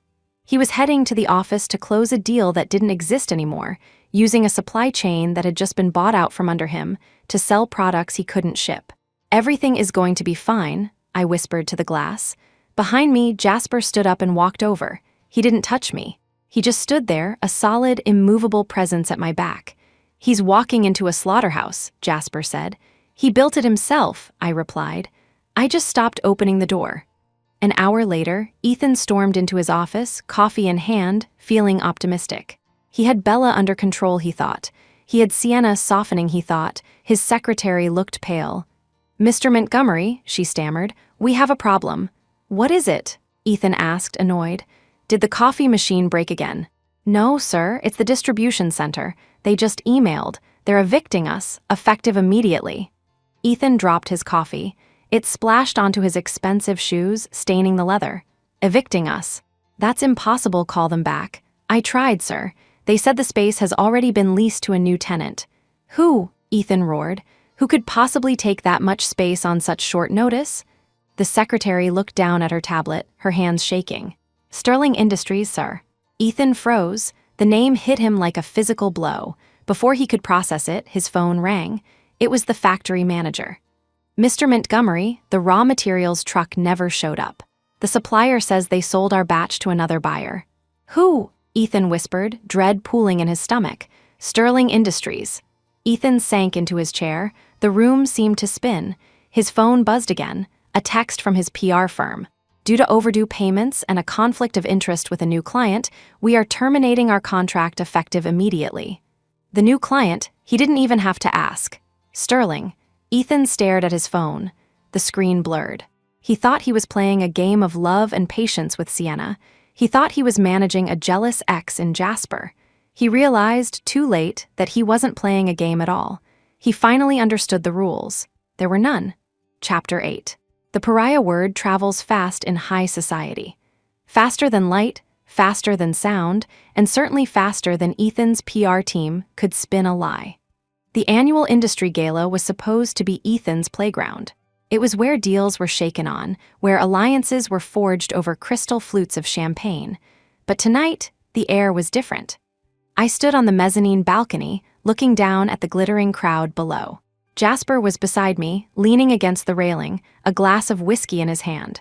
He was heading to the office to close a deal that didn't exist anymore, using a supply chain that had just been bought out from under him to sell products he couldn't ship. Everything is going to be fine, I whispered to the glass. Behind me, Jasper stood up and walked over. He didn't touch me. He just stood there, a solid, immovable presence at my back. He's walking into a slaughterhouse, Jasper said. He built it himself, I replied. I just stopped opening the door. An hour later, Ethan stormed into his office, coffee in hand, feeling optimistic. He had Bella under control, he thought. He had Sienna softening, he thought. His secretary looked pale. "Mr. Montgomery," she stammered, "we have a problem." "What is it?" Ethan asked, annoyed. "Did the coffee machine break again?" "No, sir, it's the distribution center. They just emailed. They're evicting us, effective immediately." Ethan dropped his coffee. It splashed onto his expensive shoes, staining the leather. "Evicting us? That's impossible, call them back." "I tried, sir. They said the space has already been leased to a new tenant." "Who?" Ethan roared. "Who could possibly take that much space on such short notice?" The secretary looked down at her tablet, her hands shaking. "Sterling Industries, sir." Ethan froze. The name hit him like a physical blow. Before he could process it, his phone rang. It was the factory manager. "Mr. Montgomery, the raw materials truck never showed up. The supplier says they sold our batch to another buyer." "Who?" Ethan whispered, dread pooling in his stomach. "Sterling Industries." Ethan sank into his chair. The room seemed to spin. His phone buzzed again, a text from his PR firm. "Due to overdue payments and a conflict of interest with a new client, we are terminating our contract effective immediately." The new client, he didn't even have to ask. Sterling. Ethan stared at his phone. The screen blurred. He thought he was playing a game of love and patience with Sienna. He thought he was managing a jealous ex in Jasper. He realized, too late, that he wasn't playing a game at all. He finally understood the rules. There were none. Chapter 8. The pariah word travels fast in high society. Faster than light, faster than sound, and certainly faster than Ethan's PR team could spin a lie. The annual industry gala was supposed to be Ethan's playground. It was where deals were shaken on, where alliances were forged over crystal flutes of champagne. But tonight, the air was different. I stood on the mezzanine balcony, looking down at the glittering crowd below. Jasper was beside me, leaning against the railing, a glass of whiskey in his hand.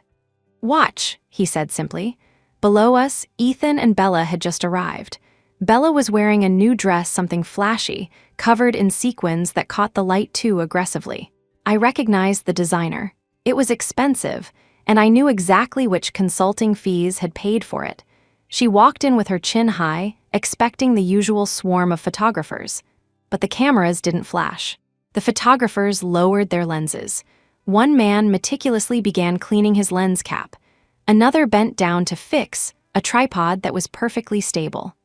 "Watch," he said simply. Below us, Ethan and Bella had just arrived. Bella was wearing a new dress, something flashy, covered in sequins that caught the light too aggressively. I recognized the designer. It was expensive, and I knew exactly which consulting fees had paid for it. She walked in with her chin high, expecting the usual swarm of photographers. But the cameras didn't flash. The photographers lowered their lenses. One man meticulously began cleaning his lens cap. Another bent down to fix a tripod that was perfectly stable.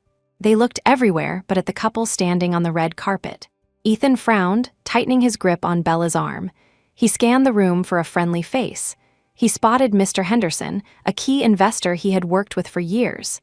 They looked everywhere but at the couple standing on the red carpet. Ethan frowned, tightening his grip on Bella's arm. He scanned the room for a friendly face. He spotted Mr. Henderson, a key investor he had worked with for years.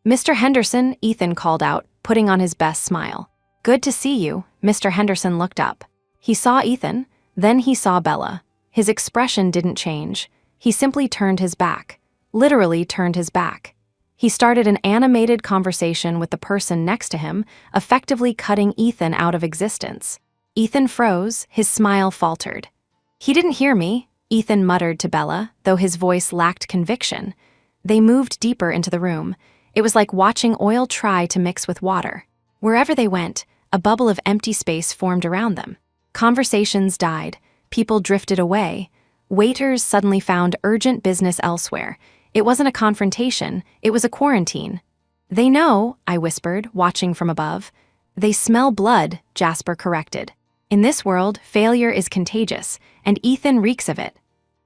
"Mr. Henderson," Ethan called out, putting on his best smile. "Good to see you." Mr. Henderson looked up. He saw Ethan, then he saw Bella. His expression didn't change. He simply turned his back. Literally turned his back. He started an animated conversation with the person next to him, effectively cutting Ethan out of existence. Ethan froze, his smile faltered. "He didn't hear me," Ethan muttered to Bella, though his voice lacked conviction. They moved deeper into the room. It was like watching oil try to mix with water. Wherever they went, a bubble of empty space formed around them. Conversations died. People drifted away. Waiters suddenly found urgent business elsewhere. It wasn't a confrontation, it was a quarantine. "They know," I whispered, watching from above. "They smell blood," Jasper corrected. In this world, failure is contagious, and Ethan reeks of it.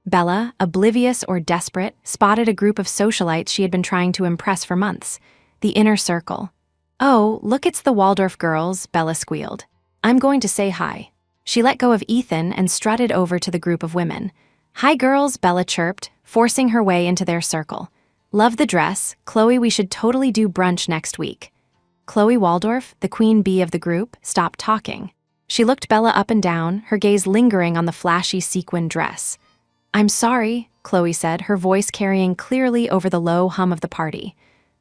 Bella, oblivious or desperate, spotted a group of socialites she had been trying to impress for months. The inner circle. "Oh, look, it's the Waldorf girls," Bella squealed. "I'm going to say hi." She let go of Ethan and strutted over to the group of women. "Hi, girls," Bella chirped, forcing her way into their circle. "Love the dress. Chloe, we should totally do brunch next week." Chloe Waldorf, the queen bee of the group, stopped talking. She looked Bella up and down, her gaze lingering on the flashy sequin dress. "I'm sorry," Chloe said, her voice carrying clearly over the low hum of the party.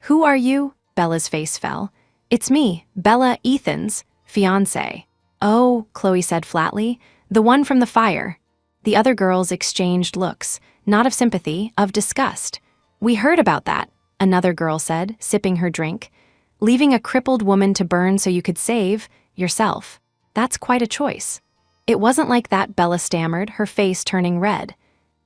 "Who are you?" Bella's face fell. "It's me, Bella, Ethan's fiancé." "Oh," Chloe said flatly, "the one from the fire." The other girls exchanged looks, not of sympathy, of disgust. "We heard about that," another girl said, sipping her drink. "Leaving a crippled woman to burn so you could save yourself. That's quite a choice." "It wasn't like that," Bella stammered, her face turning red.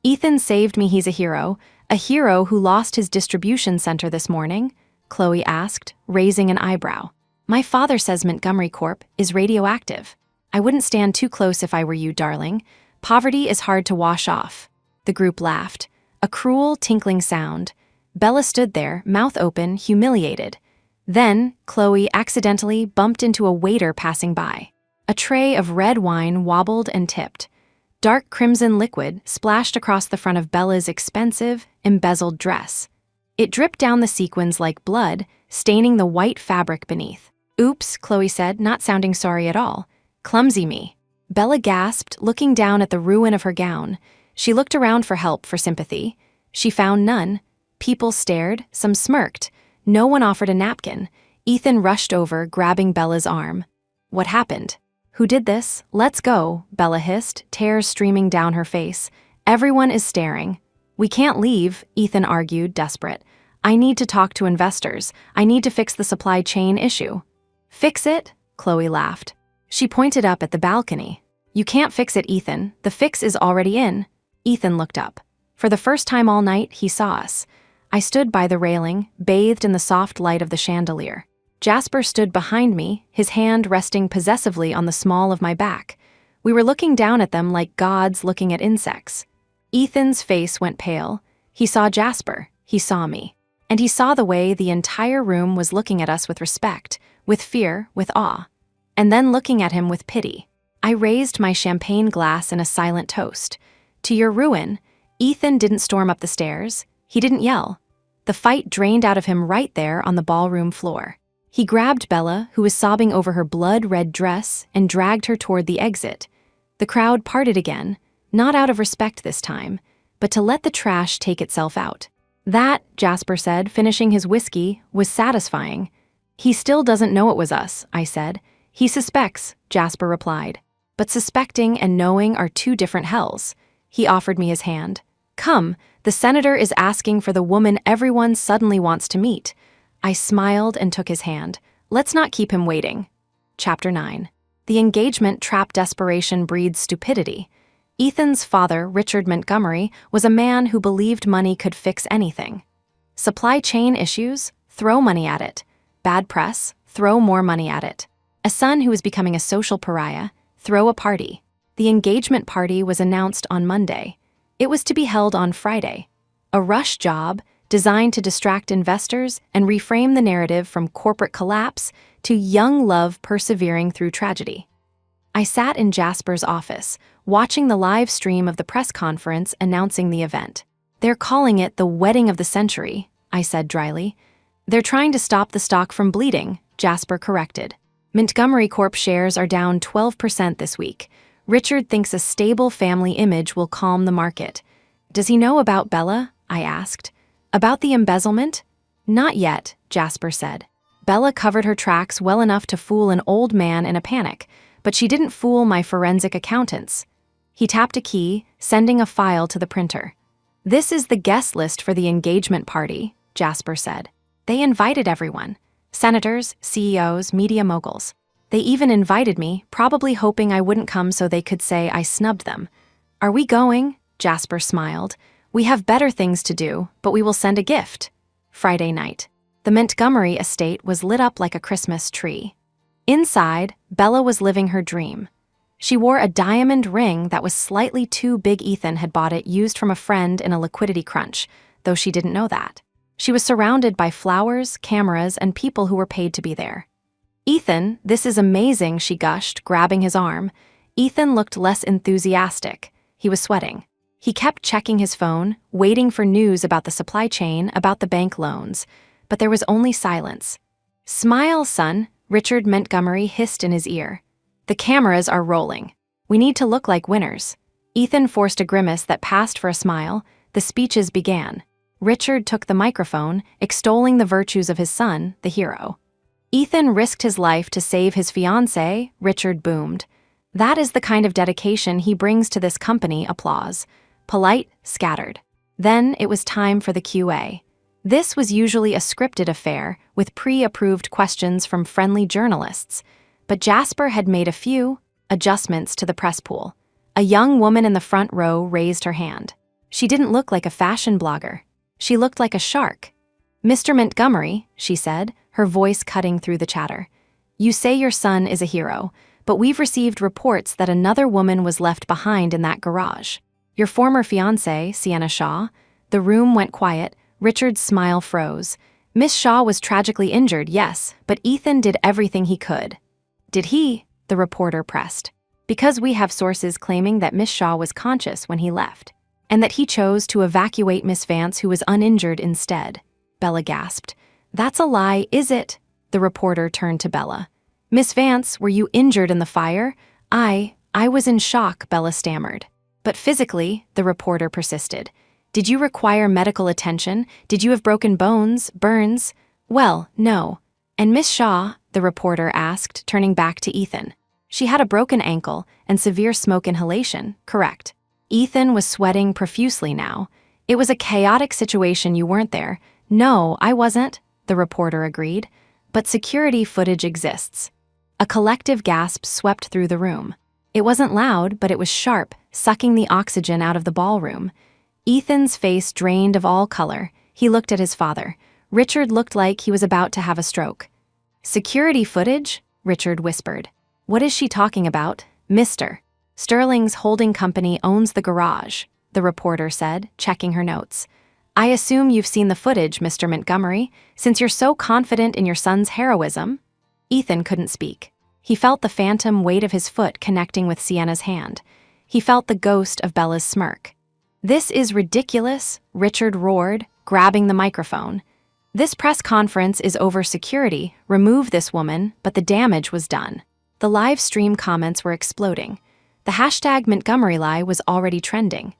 "Ethan saved me, he's a hero who lost his distribution center this morning?" Chloe asked, raising an eyebrow. My father says Montgomery Corp is radioactive. I wouldn't stand too close if I were you, darling. Poverty is hard to wash off. The group laughed. A cruel, tinkling sound. Bella stood there, mouth open, humiliated. Then, Chloe accidentally bumped into a waiter passing by. A tray of red wine wobbled and tipped. Dark crimson liquid splashed across the front of Bella's expensive, embezzled dress. It dripped down the sequins like blood, staining the white fabric beneath. Oops, Chloe said, not sounding sorry at all. Clumsy me. Bella gasped, looking down at the ruin of her gown. She looked around for help, for sympathy. She found none. People stared, some smirked. No one offered a napkin. Ethan rushed over, grabbing Bella's arm. What happened? Who did this? Let's go, Bella hissed, tears streaming down her face. Everyone is staring. We can't leave, Ethan argued, desperate. I need to talk to investors. I need to fix the supply chain issue. Fix it? Chloe laughed. She pointed up at the balcony. You can't fix it, Ethan. The fix is already in. Ethan looked up. For the first time all night, he saw us. I stood by the railing, bathed in the soft light of the chandelier. Jasper stood behind me, his hand resting possessively on the small of my back. We were looking down at them like gods looking at insects. Ethan's face went pale. He saw Jasper. He saw me. And he saw the way the entire room was looking at us with respect, with fear, with awe. And then looking at him with pity. I raised my champagne glass in a silent toast. To your ruin. Ethan didn't storm up the stairs. He didn't yell. The fight drained out of him right there on the ballroom floor. He grabbed Bella, who was sobbing over her blood-red dress, and dragged her toward the exit. The crowd parted again, not out of respect this time, but to let the trash take itself out. That, Jasper said, finishing his whiskey, was satisfying. He still doesn't know it was us, I said. He suspects, Jasper replied. But suspecting and knowing are two different hells. He offered me his hand. Come, the senator is asking for the woman everyone suddenly wants to meet. I smiled and took his hand. Let's not keep him waiting. Chapter 9. The engagement trap desperation breeds stupidity. Ethan's father, Richard Montgomery, was a man who believed money could fix anything. Supply chain issues? Throw money at it. Bad press? Throw more money at it. A son who was becoming a social pariah? Throw a party. The engagement party was announced on Monday. It was to be held on Friday. A rush job designed to distract investors and reframe the narrative from corporate collapse to young love persevering through tragedy. I sat in Jasper's office, watching the live stream of the press conference announcing the event. They're calling it the wedding of the century, I said dryly. They're trying to stop the stock from bleeding, Jasper corrected. Montgomery Corp shares are down 12% this week. Richard thinks a stable family image will calm the market. Does he know about Bella? I asked. About the embezzlement? Not yet, Jasper said. Bella covered her tracks well enough to fool an old man in a panic, but she didn't fool my forensic accountants. He tapped a key, sending a file to the printer. This is the guest list for the engagement party, Jasper said. They invited everyone. Senators, CEOs, media moguls. They even invited me, probably hoping I wouldn't come so they could say I snubbed them. Are we going? Jasper smiled. We have better things to do, but we will send a gift. Friday night. The Montgomery estate was lit up like a Christmas tree. Inside, Bella was living her dream. She wore a diamond ring that was slightly too big. Ethan had bought it used from a friend in a liquidity crunch, though she didn't know that. She was surrounded by flowers, cameras, and people who were paid to be there. Ethan, this is amazing, she gushed, grabbing his arm. Ethan looked less enthusiastic. He was sweating. He kept checking his phone, waiting for news about the supply chain, about the bank loans. But there was only silence. Smile, son, Richard Montgomery hissed in his ear. The cameras are rolling. We need to look like winners. Ethan forced a grimace that passed for a smile. The speeches began. Richard took the microphone, extolling the virtues of his son, the hero. Ethan risked his life to save his fiancée, Richard boomed. That is the kind of dedication he brings to this company, applause. Polite, scattered. Then it was time for the QA. This was usually a scripted affair, with pre-approved questions from friendly journalists. But Jasper had made a few adjustments to the press pool. A young woman in the front row raised her hand. She didn't look like a fashion blogger. She looked like a shark. Mr. Montgomery, she said, her voice cutting through the chatter. You say your son is a hero, but we've received reports that another woman was left behind in that garage. Your former fiancée, Sienna Shaw. The room went quiet. Richard's smile froze. Miss Shaw was tragically injured, yes, but Ethan did everything he could. Did he? The reporter pressed. Because we have sources claiming that Miss Shaw was conscious when he left, and that he chose to evacuate Miss Vance, who was uninjured, instead. Bella gasped. That's a lie, is it? The reporter turned to Bella. Miss Vance, were you injured in the fire? I was in shock, Bella stammered. But physically, the reporter persisted. Did you require medical attention? Did you have broken bones, burns? Well, no. And Miss Shaw, the reporter asked, turning back to Ethan. She had a broken ankle and severe smoke inhalation, correct? Ethan was sweating profusely now. It was a chaotic situation, you weren't there. No, I wasn't, the reporter agreed. But security footage exists. A collective gasp swept through the room. It wasn't loud, but it was sharp, sucking the oxygen out of the ballroom. Ethan's face drained of all color. He looked at his father. Richard looked like he was about to have a stroke. Security footage? Richard whispered. What is she talking about, Mr.? Sterling's holding company owns the garage, the reporter said, checking her notes. I assume you've seen the footage, Mr. Montgomery, since you're so confident in your son's heroism. Ethan couldn't speak. He felt the phantom weight of his foot connecting with Sienna's hand. He felt the ghost of Bella's smirk. This is ridiculous, Richard roared, grabbing the microphone. This press conference is over security. Remove this woman, but the damage was done. The live stream comments were exploding. The hashtag Montgomery lie was already trending.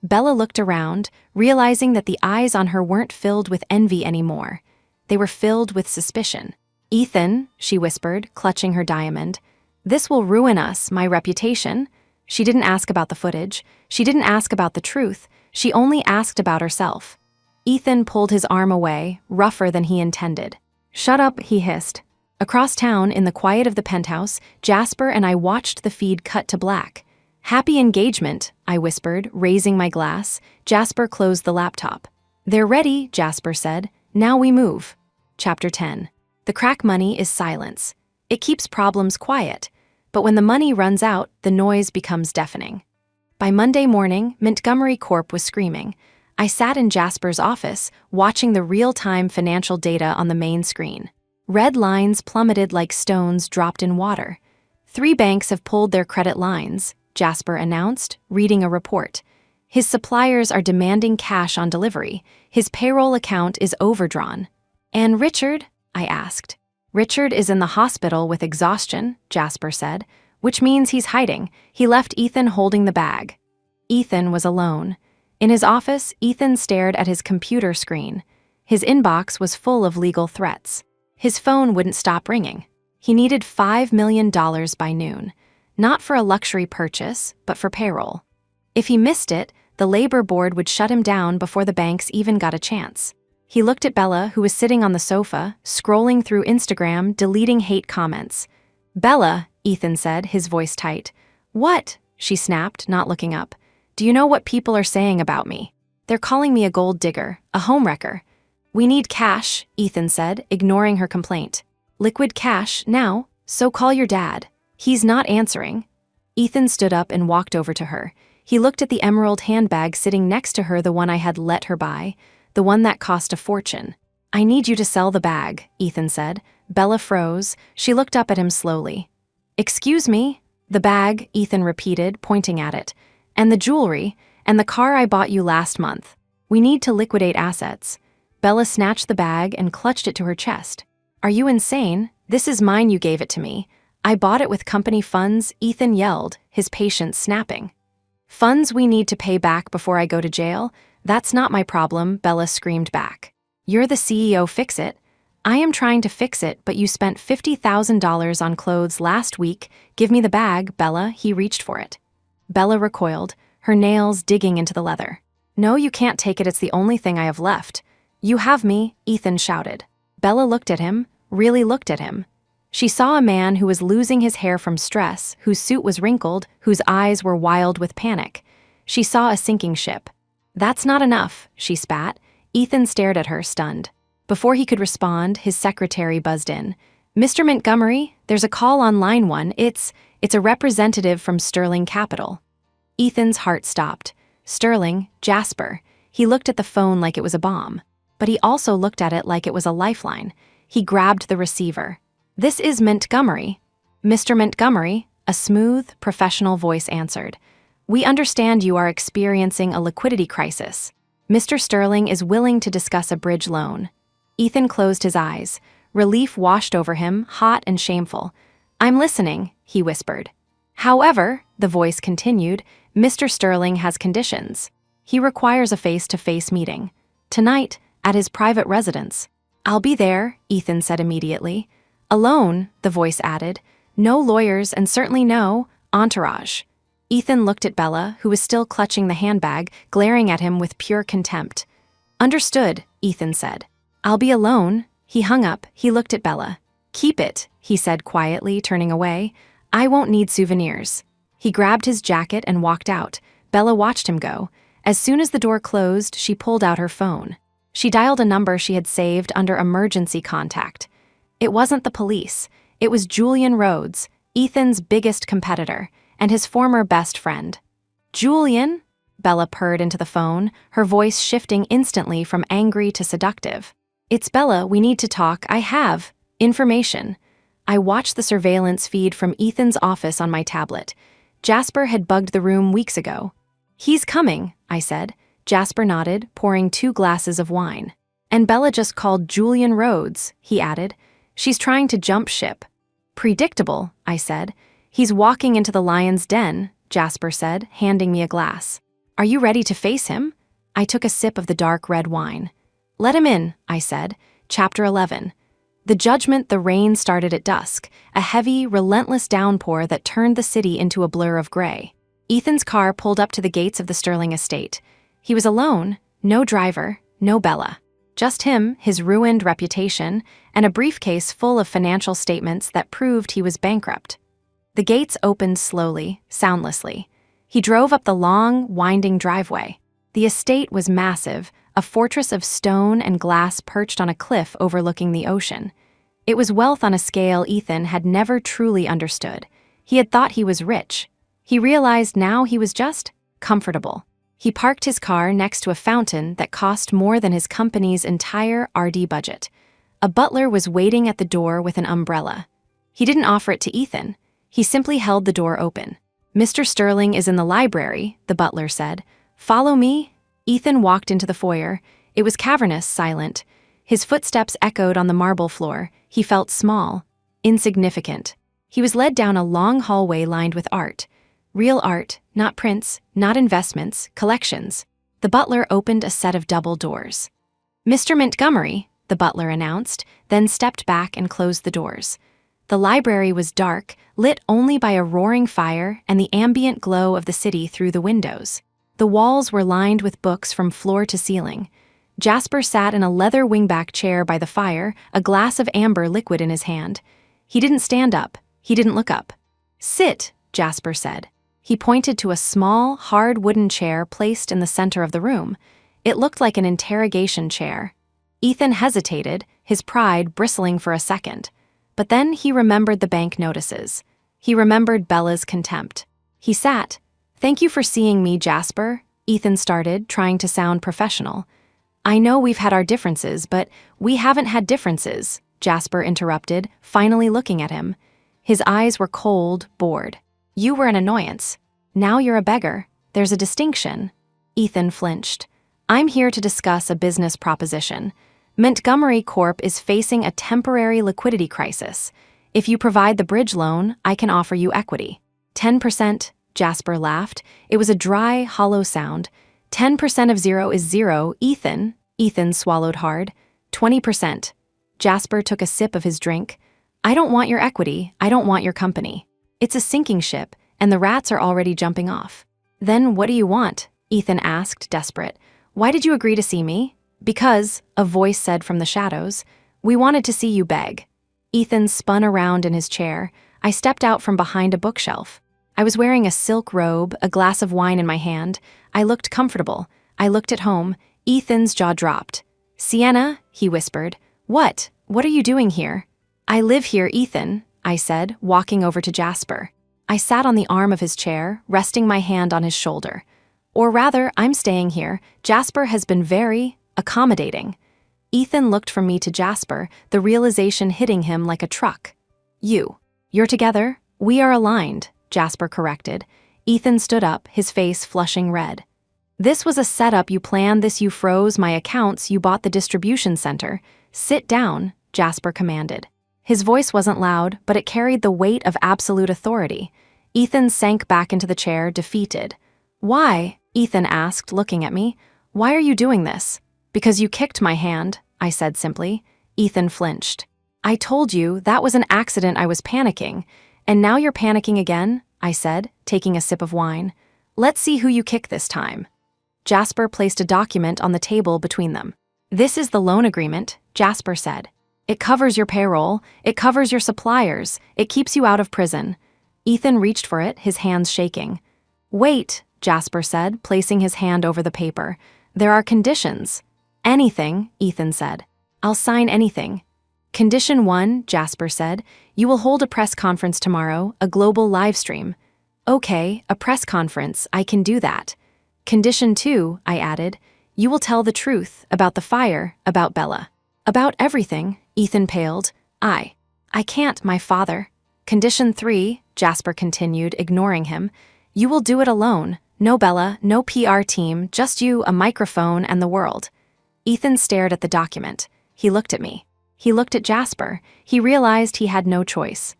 Bella looked around, realizing that the eyes on her weren't filled with envy anymore. They were filled with suspicion. Ethan, she whispered, clutching her diamond. This will ruin us, my reputation. She didn't ask about the footage. She didn't ask about the truth. She only asked about herself. Ethan pulled his arm away, rougher than he intended. Shut up, he hissed. Across town, in the quiet of the penthouse, Jasper and I watched the feed cut to black. Happy engagement, I whispered, raising my glass. Jasper closed the laptop. They're ready, Jasper said. Now we move. Chapter 10. The crack money is silence. It keeps problems quiet. But when the money runs out, the noise becomes deafening. By Monday morning, Montgomery Corp was screaming. I sat in Jasper's office, watching the real-time financial data on the main screen. Red lines plummeted like stones dropped in water. 3 banks have pulled their credit lines, Jasper announced, reading a report. His suppliers are demanding cash on delivery. His payroll account is overdrawn. And Richard? I asked. Richard is in the hospital with exhaustion, Jasper said, which means he's hiding. He left Ethan holding the bag. Ethan was alone. In his office, Ethan stared at his computer screen. His inbox was full of legal threats. His phone wouldn't stop ringing. He needed $5 million by noon, not for a luxury purchase, but for payroll. If he missed it, the labor board would shut him down before the banks even got a chance. He looked at Bella, who was sitting on the sofa, scrolling through Instagram, deleting hate comments. Bella, Ethan said, his voice tight. What? She snapped, not looking up. Do you know what people are saying about me? They're calling me a gold digger, a homewrecker. We need cash, Ethan said, ignoring her complaint. Liquid cash, now, so call your dad. He's not answering. Ethan stood up and walked over to her. He looked at the emerald handbag sitting next to her, the one I had let her buy, the one that cost a fortune. I need you to sell the bag, Ethan said. Bella froze. She looked up at him slowly. Excuse me? The bag, Ethan repeated, pointing at it. And the jewelry, and the car I bought you last month. We need to liquidate assets. Bella snatched the bag and clutched it to her chest. Are you insane? This is mine, you gave it to me. I bought it with company funds, Ethan yelled, his patience snapping. Funds we need to pay back before I go to jail? That's not my problem, Bella screamed back. You're the CEO, fix it. I am trying to fix it, but you spent $50,000 on clothes last week. Give me the bag, Bella. He reached for it. Bella recoiled, her nails digging into the leather. No, you can't take it. It's the only thing I have left. You have me, Ethan shouted. Bella looked at him, really looked at him. She saw a man who was losing his hair from stress, whose suit was wrinkled, whose eyes were wild with panic. She saw a sinking ship. That's not enough, she spat. Ethan stared at her, stunned. Before he could respond, his secretary buzzed in. Mr. Montgomery, There's a call on line 1. It's a representative from Sterling Capital. Ethan's heart stopped. Sterling, Jasper. He looked at the phone like it was a bomb. But he also looked at it like it was a lifeline. He grabbed the receiver. "This is Montgomery." "Mr. Montgomery," a smooth, professional voice answered. "We understand you are experiencing a liquidity crisis. Mr. Sterling is willing to discuss a bridge loan." Ethan closed his eyes. Relief washed over him, hot and shameful. "I'm listening," he whispered. "However," the voice continued, "Mr. Sterling has conditions. He requires a face-to-face meeting. Tonight, at his private residence." "I'll be there," Ethan said immediately. "Alone," the voice added. "No lawyers and certainly no entourage." Ethan looked at Bella, who was still clutching the handbag, glaring at him with pure contempt. "Understood," Ethan said. "I'll be alone." He hung up. He looked at Bella. "Keep it," he said quietly, turning away. "I won't need souvenirs." He grabbed his jacket and walked out. Bella watched him go. As soon as the door closed, she pulled out her phone. She dialed a number she had saved under emergency contact. It wasn't the police. It was Julian Rhodes, Ethan's biggest competitor, and his former best friend. "Julian?" Bella purred into the phone, her voice shifting instantly from angry to seductive. "It's Bella, we need to talk. I have information." I watched the surveillance feed from Ethan's office on my tablet. Jasper had bugged the room weeks ago. "He's coming," I said. Jasper nodded, pouring 2 glasses of wine. "And Bella just called Julian Rhodes," he added. "She's trying to jump ship." "Predictable," I said. "He's walking into the lion's den," Jasper said, handing me a glass. "Are you ready to face him?" I took a sip of the dark red wine. "Let him in," I said. Chapter 11. The judgment. The rain started at dusk, a heavy, relentless downpour that turned the city into a blur of gray. Ethan's car pulled up to the gates of the Sterling estate. He was alone, no driver, no Bella. Just him, his ruined reputation, and a briefcase full of financial statements that proved he was bankrupt. The gates opened slowly, soundlessly. He drove up the long, winding driveway. The estate was massive, a fortress of stone and glass perched on a cliff overlooking the ocean. It was wealth on a scale Ethan had never truly understood. He had thought he was rich. He realized now he was just comfortable. He parked his car next to a fountain that cost more than his company's entire RD budget. A butler was waiting at the door with an umbrella. He didn't offer it to Ethan. He simply held the door open. "Mr. Sterling is in the library," the butler said. "Follow me." Ethan walked into the foyer. It was cavernous, silent. His footsteps echoed on the marble floor. He felt small, insignificant. He was led down a long hallway lined with art. Real art, not prints, not investments, collections. The butler opened a set of double doors. "Mr. Montgomery," the butler announced, then stepped back and closed the doors. The library was dark, lit only by a roaring fire and the ambient glow of the city through the windows. The walls were lined with books from floor to ceiling. Jasper sat in a leather wingback chair by the fire, a glass of amber liquid in his hand. He didn't stand up. He didn't look up. "Sit," Jasper said. He pointed to a small, hard wooden chair placed in the center of the room. It looked like an interrogation chair. Ethan hesitated, his pride bristling for a second. But then he remembered the bank notices. He remembered Bella's contempt. He sat. "Thank you for seeing me, Jasper," Ethan started, trying to sound professional. "I know we've had our differences, but we haven't had differences," Jasper interrupted, finally looking at him. His eyes were cold, bored. "You were an annoyance. Now you're a beggar. There's a distinction." Ethan flinched. "I'm here to discuss a business proposition. Montgomery Corp is facing a temporary liquidity crisis. If you provide the bridge loan, I can offer you equity." 10%, Jasper laughed. It was a dry, hollow sound. 10% of 0 is 0, Ethan swallowed hard. 20%. Jasper took a sip of his drink. "I don't want your equity, I don't want your company. It's a sinking ship, and the rats are already jumping off." "Then what do you want?" Ethan asked, desperate. "Why did you agree to see me?" "Because," a voice said from the shadows, "we wanted to see you beg." Ethan spun around in his chair. I stepped out from behind a bookshelf. I was wearing a silk robe, a glass of wine in my hand. I looked comfortable. I looked at home. Ethan's jaw dropped. "Sienna," he whispered. What are you doing here?" "I live here, Ethan," I said, walking over to Jasper. I sat on the arm of his chair, resting my hand on his shoulder. Or rather, I'm staying here. Jasper has been very accommodating. Ethan looked from me to Jasper, the realization hitting him like a truck. You're together? We are aligned, Jasper corrected. Ethan stood up, his face flushing red. This was a setup. You planned this. You froze my accounts. You bought the distribution center. Sit down, Jasper commanded. His voice wasn't loud, but it carried the weight of absolute authority. Ethan sank back into the chair, defeated. Why? Ethan asked, looking at me. Why are you doing this? Because you kicked my hand, I said simply. Ethan flinched. I told you that was an accident. I was panicking. And now you're panicking again, I said, taking a sip of wine. Let's see who you kick this time. Jasper placed a document on the table between them. This is the loan agreement, Jasper said. It covers your payroll, it covers your suppliers, it keeps you out of prison. Ethan reached for it, his hands shaking. Wait, Jasper said, placing his hand over the paper. There are conditions. Anything, Ethan said. I'll sign anything. Condition 1, Jasper said. You will hold a press conference tomorrow, a global live stream. Okay, a press conference, I can do that. Condition 2, I added. You will tell the truth about the fire, about Bella. About everything, Ethan paled. I can't, my father. Condition 3, Jasper continued, ignoring him. You will do it alone. No Bella, no PR team, just you, a microphone, and the world. Ethan stared at the document. He looked at me. He looked at Jasper. He realized he had no choice.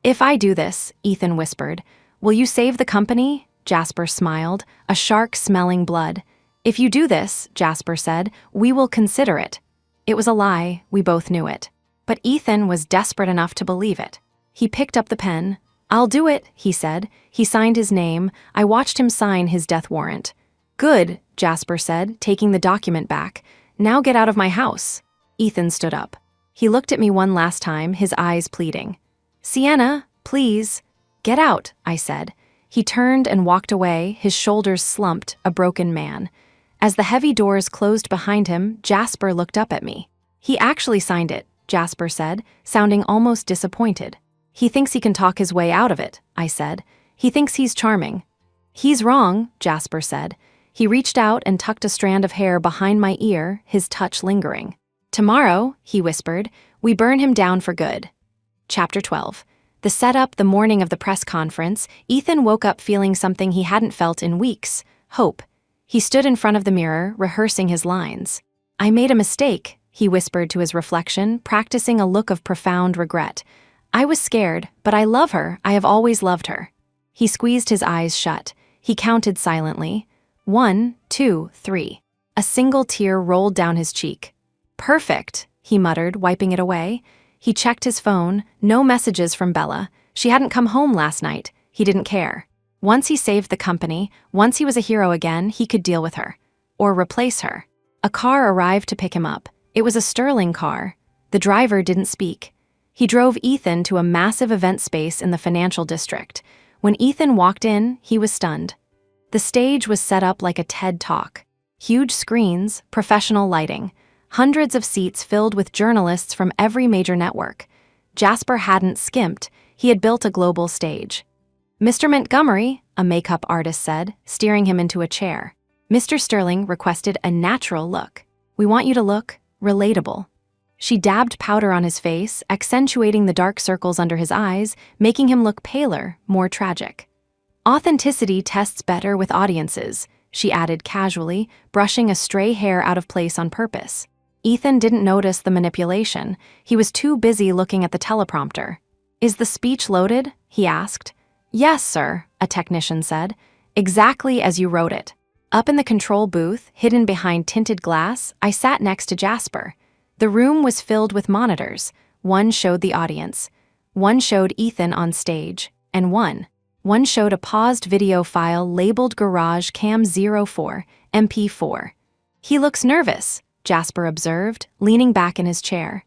If I do this, Ethan whispered, will you save the company? Jasper smiled, a shark smelling blood. If you do this, Jasper said, we will consider it. It was a lie, we both knew it. But Ethan was desperate enough to believe it. He picked up the pen. I'll do it, he said. He signed his name. I watched him sign his death warrant. Good, Jasper said, taking the document back. Now get out of my house. Ethan stood up. He looked at me one last time, his eyes pleading. Sienna, please. Get out, I said. He turned and walked away, his shoulders slumped, a broken man. As the heavy doors closed behind him, Jasper looked up at me. He actually signed it, Jasper said, sounding almost disappointed. He thinks he can talk his way out of it, I said. He thinks he's charming. He's wrong, Jasper said. He reached out and tucked a strand of hair behind my ear, his touch lingering. Tomorrow, he whispered, we burn him down for good. Chapter 12. The setup the morning of the press conference, Ethan woke up feeling something he hadn't felt in weeks, hope. He stood in front of the mirror, rehearsing his lines. I made a mistake, he whispered to his reflection, practicing a look of profound regret. I was scared, but I love her. I have always loved her. He squeezed his eyes shut. He counted silently. 1, 2, 3. A single tear rolled down his cheek. Perfect, he muttered, wiping it away. He checked his phone. No messages from Bella. She hadn't come home last night. He didn't care. Once he saved the company, once he was a hero again, he could deal with her. Or replace her. A car arrived to pick him up. It was a Sterling car. The driver didn't speak. He drove Ethan to a massive event space in the financial district. When Ethan walked in, he was stunned. The stage was set up like a TED Talk. Huge screens, professional lighting. Hundreds of seats filled with journalists from every major network. Jasper hadn't skimped. He had built a global stage. Mr. Montgomery, a makeup artist said, steering him into a chair. Mr. Sterling requested a natural look. We want you to look relatable. She dabbed powder on his face, accentuating the dark circles under his eyes, making him look paler, more tragic. Authenticity tests better with audiences, she added casually, brushing a stray hair out of place on purpose. Ethan didn't notice the manipulation. He was too busy looking at the teleprompter. Is the speech loaded? He asked. Yes, sir, a technician said. Exactly as you wrote it. Up in the control booth, hidden behind tinted glass, I sat next to Jasper. The room was filled with monitors. One showed the audience. One showed Ethan on stage. And one showed a paused video file labeled Garage Cam 04, MP4. He looks nervous, Jasper observed, leaning back in his chair.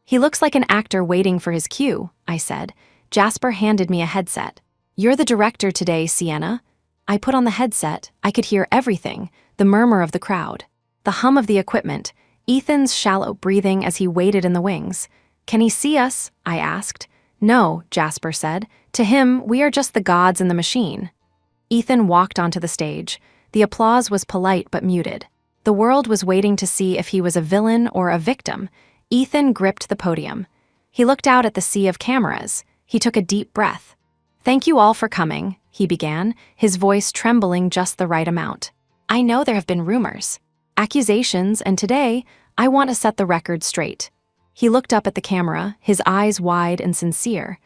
He looks like an actor waiting for his cue, I said. Jasper handed me a headset. You're the director today, Sienna. I put on the headset. I could hear everything, the murmur of the crowd, the hum of the equipment, Ethan's shallow breathing as he waited in the wings. Can he see us? I asked. No, Jasper said. To him, we are just the gods in the machine. Ethan walked onto the stage. The applause was polite but muted. The world was waiting to see if he was a villain or a victim. Ethan gripped the podium. He looked out at the sea of cameras. He took a deep breath. "Thank you all for coming," he began, his voice trembling just the right amount. "I know there have been rumors, accusations, and today, I want to set the record straight." He looked up at the camera, his eyes wide and sincere.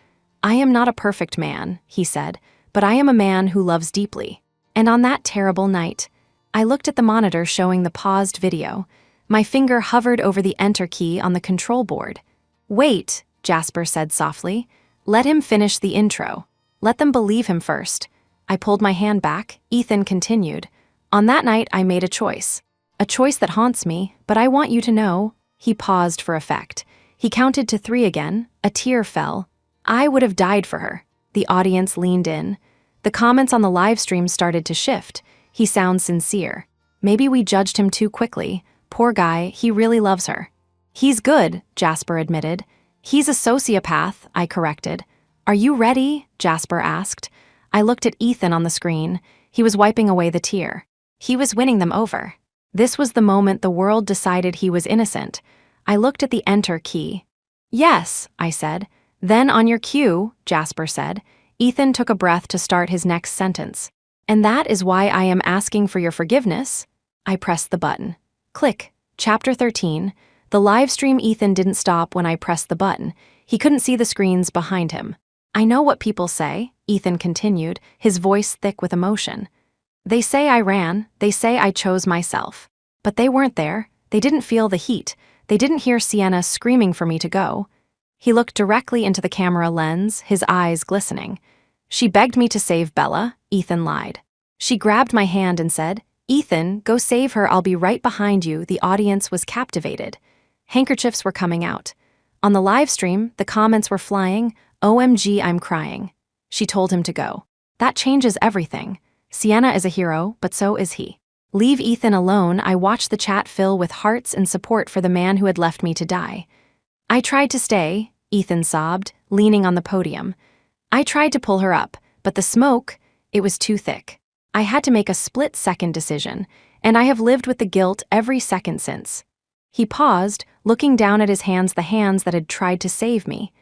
"I am not a perfect man," he said, "but I am a man who loves deeply." And on that terrible night, I looked at the monitor showing the paused video. My finger hovered over the enter key on the control board. "Wait," Jasper said softly. "Let him finish the intro. Let them believe him first." I pulled my hand back. Ethan continued. "On that night, I made a choice that haunts me, but I want you to know." He paused for effect. He counted to 3 again. A tear fell. "I would have died for her." The audience leaned in. The comments on the live stream started to shift. "He sounds sincere. Maybe we judged him too quickly. Poor guy, he really loves her." "He's good," Jasper admitted. "He's a sociopath," I corrected. "Are you ready?" Jasper asked. I looked at Ethan on the screen. He was wiping away the tear. He was winning them over. This was the moment the world decided he was innocent. I looked at the enter key. "Yes," I said. "Then on your cue," Jasper said. Ethan took a breath to start his next sentence. "And that is why I am asking for your forgiveness." I pressed the button. Click. Chapter 13. The live stream. Ethan didn't stop when I pressed the button. He couldn't see the screens behind him. "I know what people say," Ethan continued, his voice thick with emotion. "They say I ran, they say I chose myself. But they weren't there, they didn't feel the heat, they didn't hear Sienna screaming for me to go." He looked directly into the camera lens, his eyes glistening. "She begged me to save Bella," Ethan lied. "She grabbed my hand and said, 'Ethan, go save her, I'll be right behind you.'" The audience was captivated. Handkerchiefs were coming out. On the live stream, the comments were flying. "OMG, I'm crying." She told him to go. That changes everything. Sienna is a hero, but so is he. "Leave Ethan alone." I watched the chat fill with hearts and support for the man who had left me to die. "I tried to stay," Ethan sobbed, leaning on the podium. "I tried to pull her up, but the smoke, it was too thick. I had to make a split-second decision, and I have lived with the guilt every second since." He paused, looking down at his hands, the hands that had tried to save me.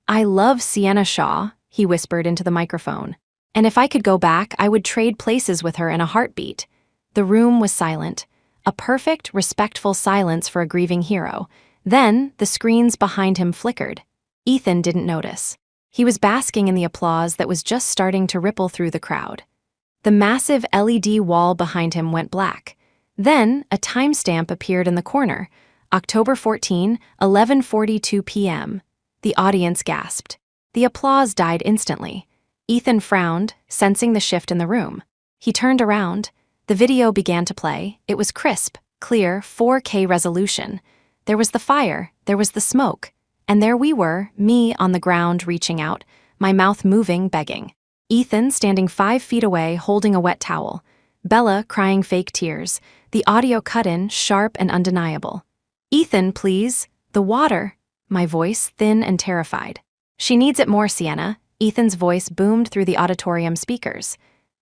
"I love Sienna Shaw," he whispered into the microphone. "And if I could go back, I would trade places with her in a heartbeat." The room was silent. A perfect, respectful silence for a grieving hero. Then, the screens behind him flickered. Ethan didn't notice. He was basking in the applause that was just starting to ripple through the crowd. The massive LED wall behind him went black. Then, a timestamp appeared in the corner. October 14, 11:42 p.m. The audience gasped. The applause died instantly. Ethan frowned, sensing the shift in the room. He turned around. The video began to play. It was crisp, clear, 4K resolution. There was the fire, there was the smoke, and there we were, me on the ground reaching out, my mouth moving, begging. Ethan standing 5 feet away holding a wet towel. Bella crying fake tears. The audio cut in, sharp and undeniable. "Ethan, please. The water." My voice, thin and terrified. "She needs it more, Sienna." Ethan's voice boomed through the auditorium speakers.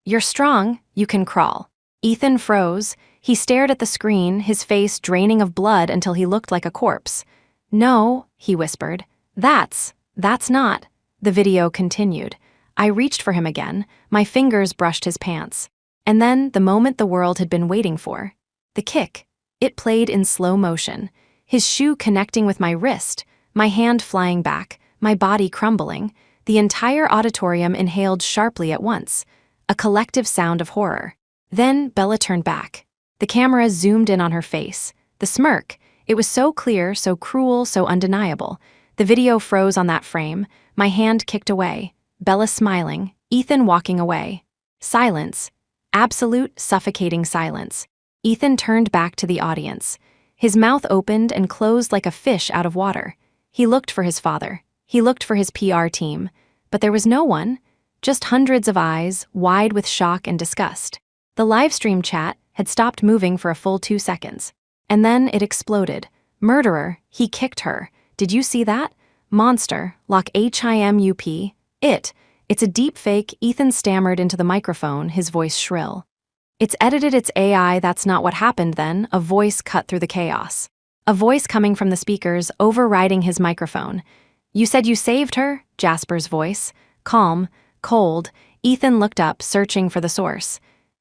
"You're strong. You can crawl." Ethan froze. He stared at the screen, his face draining of blood until he looked like a corpse. "No," he whispered. That's not." The video continued. I reached for him again. My fingers brushed his pants. And then, the moment the world had been waiting for. The kick. It played in slow motion. His shoe connecting with my wrist, my hand flying back, my body crumbling. The entire auditorium inhaled sharply at once. A collective sound of horror. Then Bella turned back. The camera zoomed in on her face. The smirk. It was so clear, so cruel, so undeniable. The video froze on that frame. My hand kicked away. Bella smiling. Ethan walking away. Silence. Absolute, suffocating silence. Ethan turned back to the audience. His mouth opened and closed like a fish out of water. He looked for his father. He looked for his PR team. But there was no one. Just hundreds of eyes, wide with shock and disgust. The livestream chat had stopped moving for a full 2 seconds. And then it exploded. "Murderer, he kicked her. Did you see that?" Monster, lock HIMUP, it. It's a deep fake, Ethan stammered into the microphone, his voice shrill. It's edited, it's AI, that's not what happened then, a voice cut through the chaos. A voice coming from the speakers, overriding his microphone. You said you saved her? Jasper's voice. Calm, cold, Ethan looked up, searching for the source.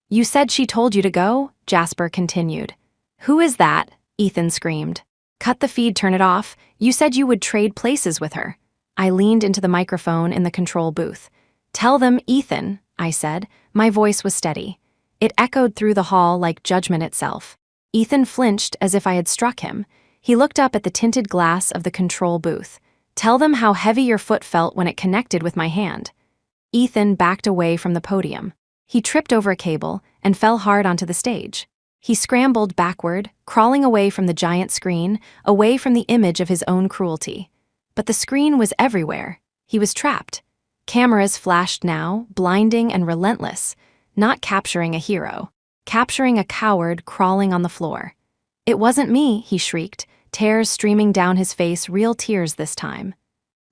You said she told you to go? Jasper continued. Who is that? Ethan screamed. Cut the feed, turn it off. You said you would trade places with her. I leaned into the microphone in the control booth. Tell them, Ethan, I said. My voice was steady. It echoed through the hall like judgment itself. Ethan flinched as if I had struck him. He looked up at the tinted glass of the control booth. Tell them how heavy your foot felt when it connected with my hand. Ethan backed away from the podium. He tripped over a cable and fell hard onto the stage. He scrambled backward, crawling away from the giant screen, away from the image of his own cruelty. But the screen was everywhere. He was trapped. Cameras flashed now, blinding and relentless, not capturing a hero, capturing a coward crawling on the floor. It wasn't me, he shrieked, tears streaming down his face, real tears this time.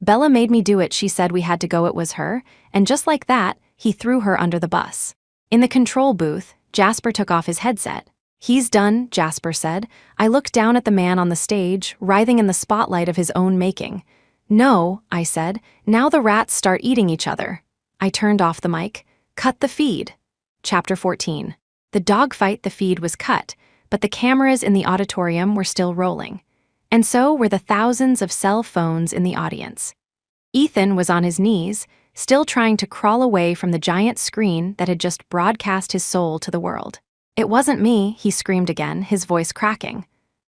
Bella made me do it, she said we had to go, it was her, and just like that, he threw her under the bus. In the control booth, Jasper took off his headset. He's done, Jasper said. I looked down at the man on the stage, writhing in the spotlight of his own making. No, I said. Now the rats start eating each other. I turned off the mic. Cut the feed. Chapter 14. The dogfight, the feed was cut, but the cameras in the auditorium were still rolling. And so were the thousands of cell phones in the audience. Ethan was on his knees, still trying to crawl away from the giant screen that had just broadcast his soul to the world. It wasn't me, he screamed again, his voice cracking.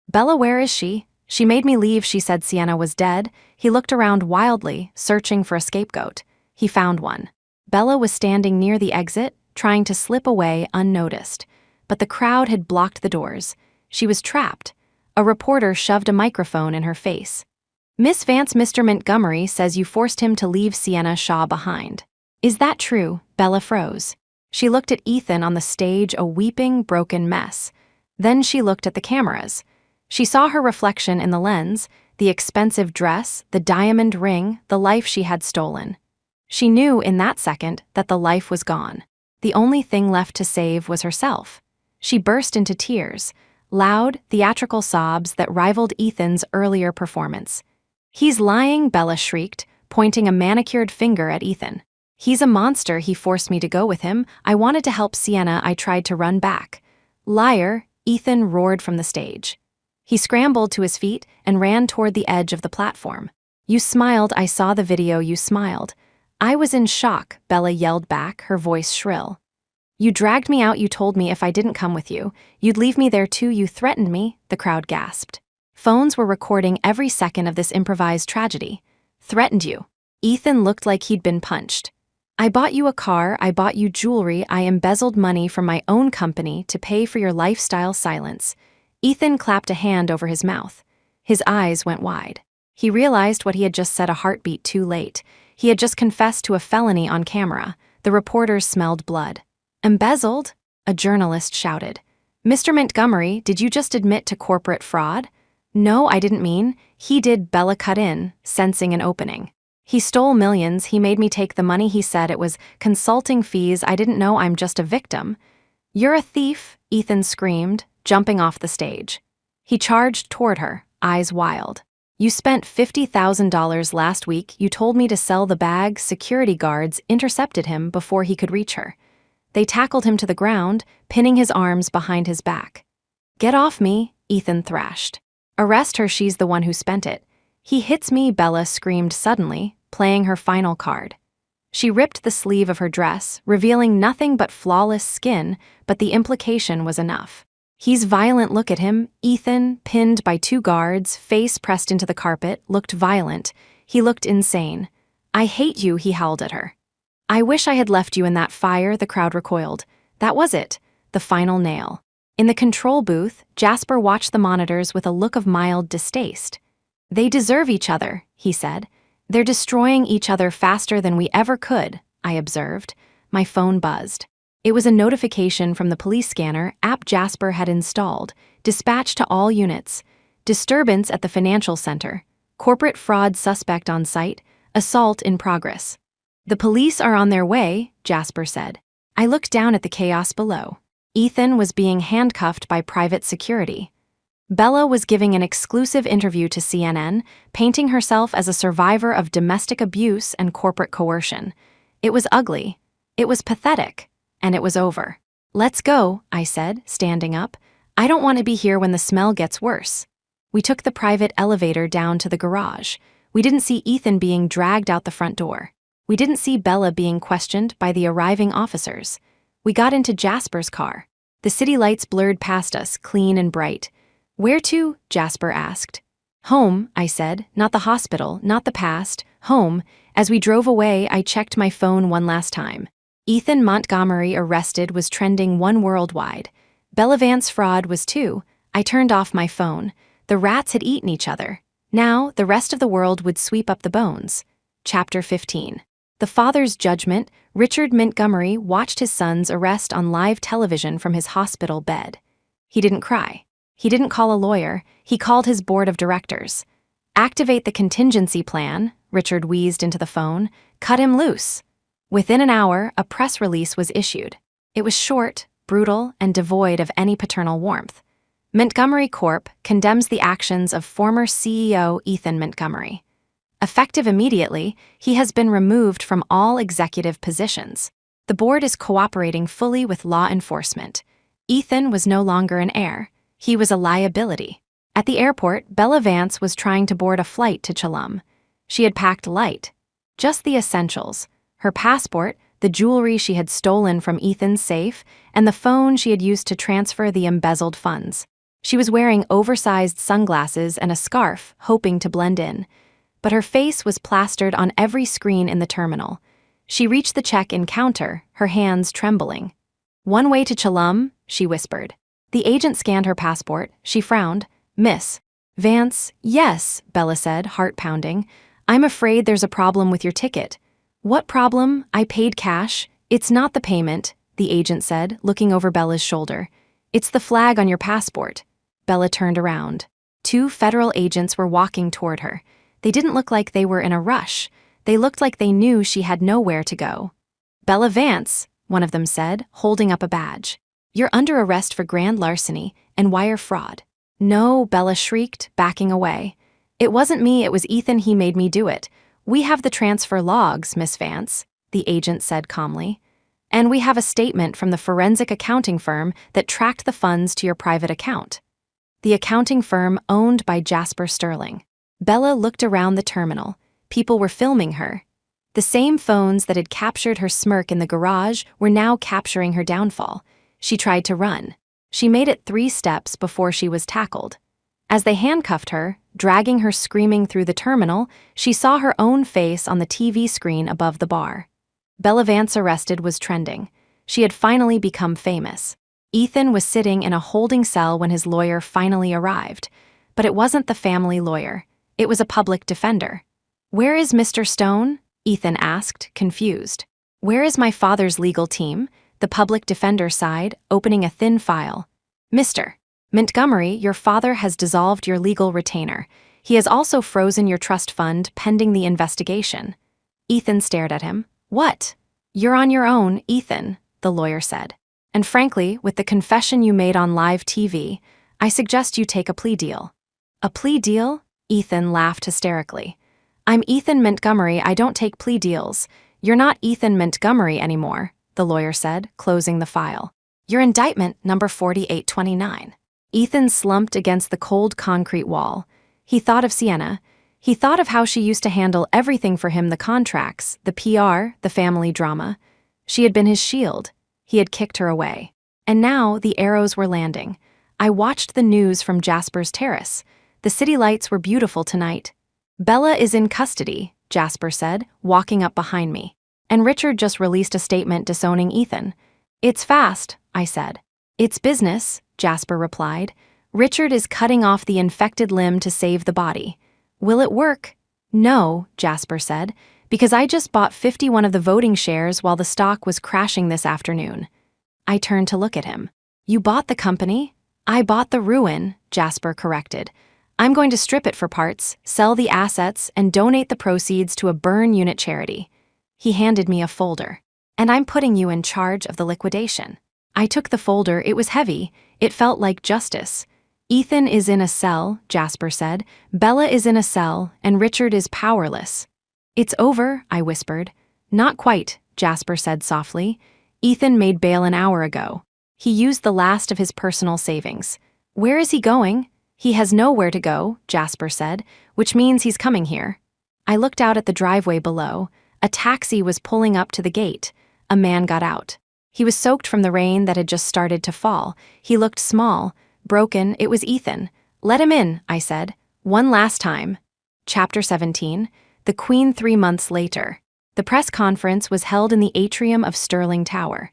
Bella, where is she? She made me leave, she said Sienna was dead. He looked around wildly, searching for a scapegoat. He found one. Bella was standing near the exit, trying to slip away unnoticed. But the crowd had blocked the doors. She was trapped. A reporter shoved a microphone in her face. Miss Vance, Mr. Montgomery says you forced him to leave Sienna Shaw behind. Is that true? Bella froze. She looked at Ethan on the stage, a weeping, broken mess. Then she looked at the cameras. She saw her reflection in the lens, the expensive dress, the diamond ring, the life she had stolen. She knew in that second that the life was gone. The only thing left to save was herself. She burst into tears, loud, theatrical sobs that rivaled Ethan's earlier performance. He's lying, Bella shrieked, pointing a manicured finger at Ethan. He's a monster, he forced me to go with him. I wanted to help Sienna, I tried to run back. Liar, Ethan roared from the stage. He scrambled to his feet and ran toward the edge of the platform. You smiled, I saw the video, you smiled. I was in shock, Bella yelled back, her voice shrill. You dragged me out, you told me if I didn't come with you, you'd leave me there too, you threatened me, the crowd gasped. Phones were recording every second of this improvised tragedy. Threatened you. Ethan looked like he'd been punched. I bought you a car, I bought you jewelry, I embezzled money from my own company to pay for your lifestyle. Silence. Ethan clapped a hand over his mouth. His eyes went wide. He realized what he had just said, a heartbeat too late. He had just confessed to a felony on camera. The reporters smelled blood. Embezzled? A journalist shouted. Mr. Montgomery, did you just admit to corporate fraud? No, I didn't mean. He did, Bella cut in, sensing an opening. He stole millions, he made me take the money, he said it was consulting fees, I didn't know, I'm just a victim. You're a thief, Ethan screamed, jumping off the stage. He charged toward her, eyes wild. You spent $50,000 last week, you told me to sell the bag, security guards intercepted him before he could reach her. They tackled him to the ground, pinning his arms behind his back. Get off me, Ethan thrashed. Arrest her, she's the one who spent it. He hits me, Bella screamed suddenly, playing her final card. She ripped the sleeve of her dress, revealing nothing but flawless skin, but the implication was enough. He's violent, look at him. Ethan, pinned by two guards, face pressed into the carpet, looked violent. He looked insane. I hate you, he howled at her. I wish I had left you in that fire, the crowd recoiled. That was it, the final nail. In the control booth, Jasper watched the monitors with a look of mild distaste. They deserve each other, he said. They're destroying each other faster than we ever could, I observed. My phone buzzed. It was a notification from the police scanner app Jasper had installed, dispatched to all units. Disturbance at the financial center. Corporate fraud suspect on site, assault in progress. The police are on their way, Jasper said. I looked down at the chaos below. Ethan was being handcuffed by private security. Bella was giving an exclusive interview to CNN, painting herself as a survivor of domestic abuse and corporate coercion. It was ugly. It was pathetic. And it was over. Let's go, I said, standing up. I don't want to be here when the smell gets worse. We took the private elevator down to the garage. We didn't see Ethan being dragged out the front door. We didn't see Bella being questioned by the arriving officers. We got into Jasper's car. The city lights blurred past us, clean and bright. Where to? Jasper asked. Home, I said, not the hospital, not the past, home. As we drove away, I checked my phone one last time. Ethan Montgomery arrested was trending one worldwide. Bella Vance fraud was too. I turned off my phone. The rats had eaten each other. Now, the rest of the world would sweep up the bones. Chapter 15. The father's judgment. Richard Montgomery watched his son's arrest on live television from his hospital bed. He didn't cry. He didn't call a lawyer. He called his board of directors. Activate the contingency plan, Richard wheezed into the phone. Cut him loose. Within an hour, a press release was issued. It was short, brutal, and devoid of any paternal warmth. Montgomery Corp. Condemns the actions of former CEO Ethan Montgomery. Effective immediately, he has been removed from all executive positions. The board is cooperating fully with law enforcement. Ethan was no longer an heir. He was a liability. At the airport, Bella Vance was trying to board a flight to Chelum. She had packed light. Just the essentials. Her passport, the jewelry she had stolen from Ethan's safe, and the phone she had used to transfer the embezzled funds. She was wearing oversized sunglasses and a scarf, hoping to blend in. But her face was plastered on every screen in the terminal. She reached the check-in counter, her hands trembling. One way to Chelum, she whispered. The agent scanned her passport. She frowned. Miss Vance, yes, Bella said, heart pounding. I'm afraid there's a problem with your ticket. What problem? I paid cash. It's not the payment, the agent said, looking over Bella's shoulder. It's the flag on your passport. Bella turned around. 2 federal agents were walking toward her. They didn't look like they were in a rush. They looked like they knew she had nowhere to go. Bella Vance, one of them said, holding up a badge. You're under arrest for grand larceny and wire fraud. No, Bella shrieked, backing away. It wasn't me, it was Ethan, he made me do it. We have the transfer logs, Miss Vance, the agent said calmly. And we have a statement from the forensic accounting firm that tracked the funds to your private account. The accounting firm owned by Jasper Sterling. Bella looked around the terminal. People were filming her. The same phones that had captured her smirk in the garage were now capturing her downfall. She tried to run. She made it 3 steps before she was tackled. As they handcuffed her, dragging her screaming through the terminal, she saw her own face on the TV screen above the bar. Bella Vance arrested was trending. She had finally become famous. Ethan was sitting in a holding cell when his lawyer finally arrived. But it wasn't the family lawyer. It was a public defender. Where is Mr. Stone? Ethan asked, confused. Where is my father's legal team? The public defender sighed, opening a thin file. Mr. Montgomery, your father has dissolved your legal retainer. He has also frozen your trust fund pending the investigation. Ethan stared at him. What? You're on your own, Ethan, the lawyer said. And frankly, with the confession you made on live TV, I suggest you take a plea deal. A plea deal? Ethan laughed hysterically. I'm Ethan Montgomery, I don't take plea deals. You're not Ethan Montgomery anymore, the lawyer said, closing the file. Your indictment, number 4829. Ethan slumped against the cold concrete wall. He thought of Sienna. He thought of how she used to handle everything for him, the contracts, the PR, the family drama. She had been his shield. He had kicked her away. And now the arrows were landing. I watched the news from Jasper's terrace. The city lights were beautiful tonight. Bella is in custody, Jasper said, walking up behind me. And Richard just released a statement disowning Ethan. It's fast, I said. It's business, Jasper replied. Richard is cutting off the infected limb to save the body. Will it work? No, Jasper said, because I just bought 51 of the voting shares while the stock was crashing this afternoon. I turned to look at him. You bought the company? I bought the ruin, Jasper corrected. I'm going to strip it for parts, sell the assets, and donate the proceeds to a burn unit charity. He handed me a folder. And I'm putting you in charge of the liquidation. I took the folder. It was heavy. It felt like justice. Ethan is in a cell, Jasper said. Bella is in a cell, and Richard is powerless. It's over, I whispered. Not quite, Jasper said softly. Ethan made bail an hour ago. He used the last of his personal savings. Where is he going? He has nowhere to go, Jasper said, which means he's coming here. I looked out at the driveway below. A taxi was pulling up to the gate. A man got out. He was soaked from the rain that had just started to fall. He looked small, broken. It was Ethan. Let him in, I said. One last time. Chapter 17. The Queen 3 months later. The press conference was held in the atrium of Sterling Tower.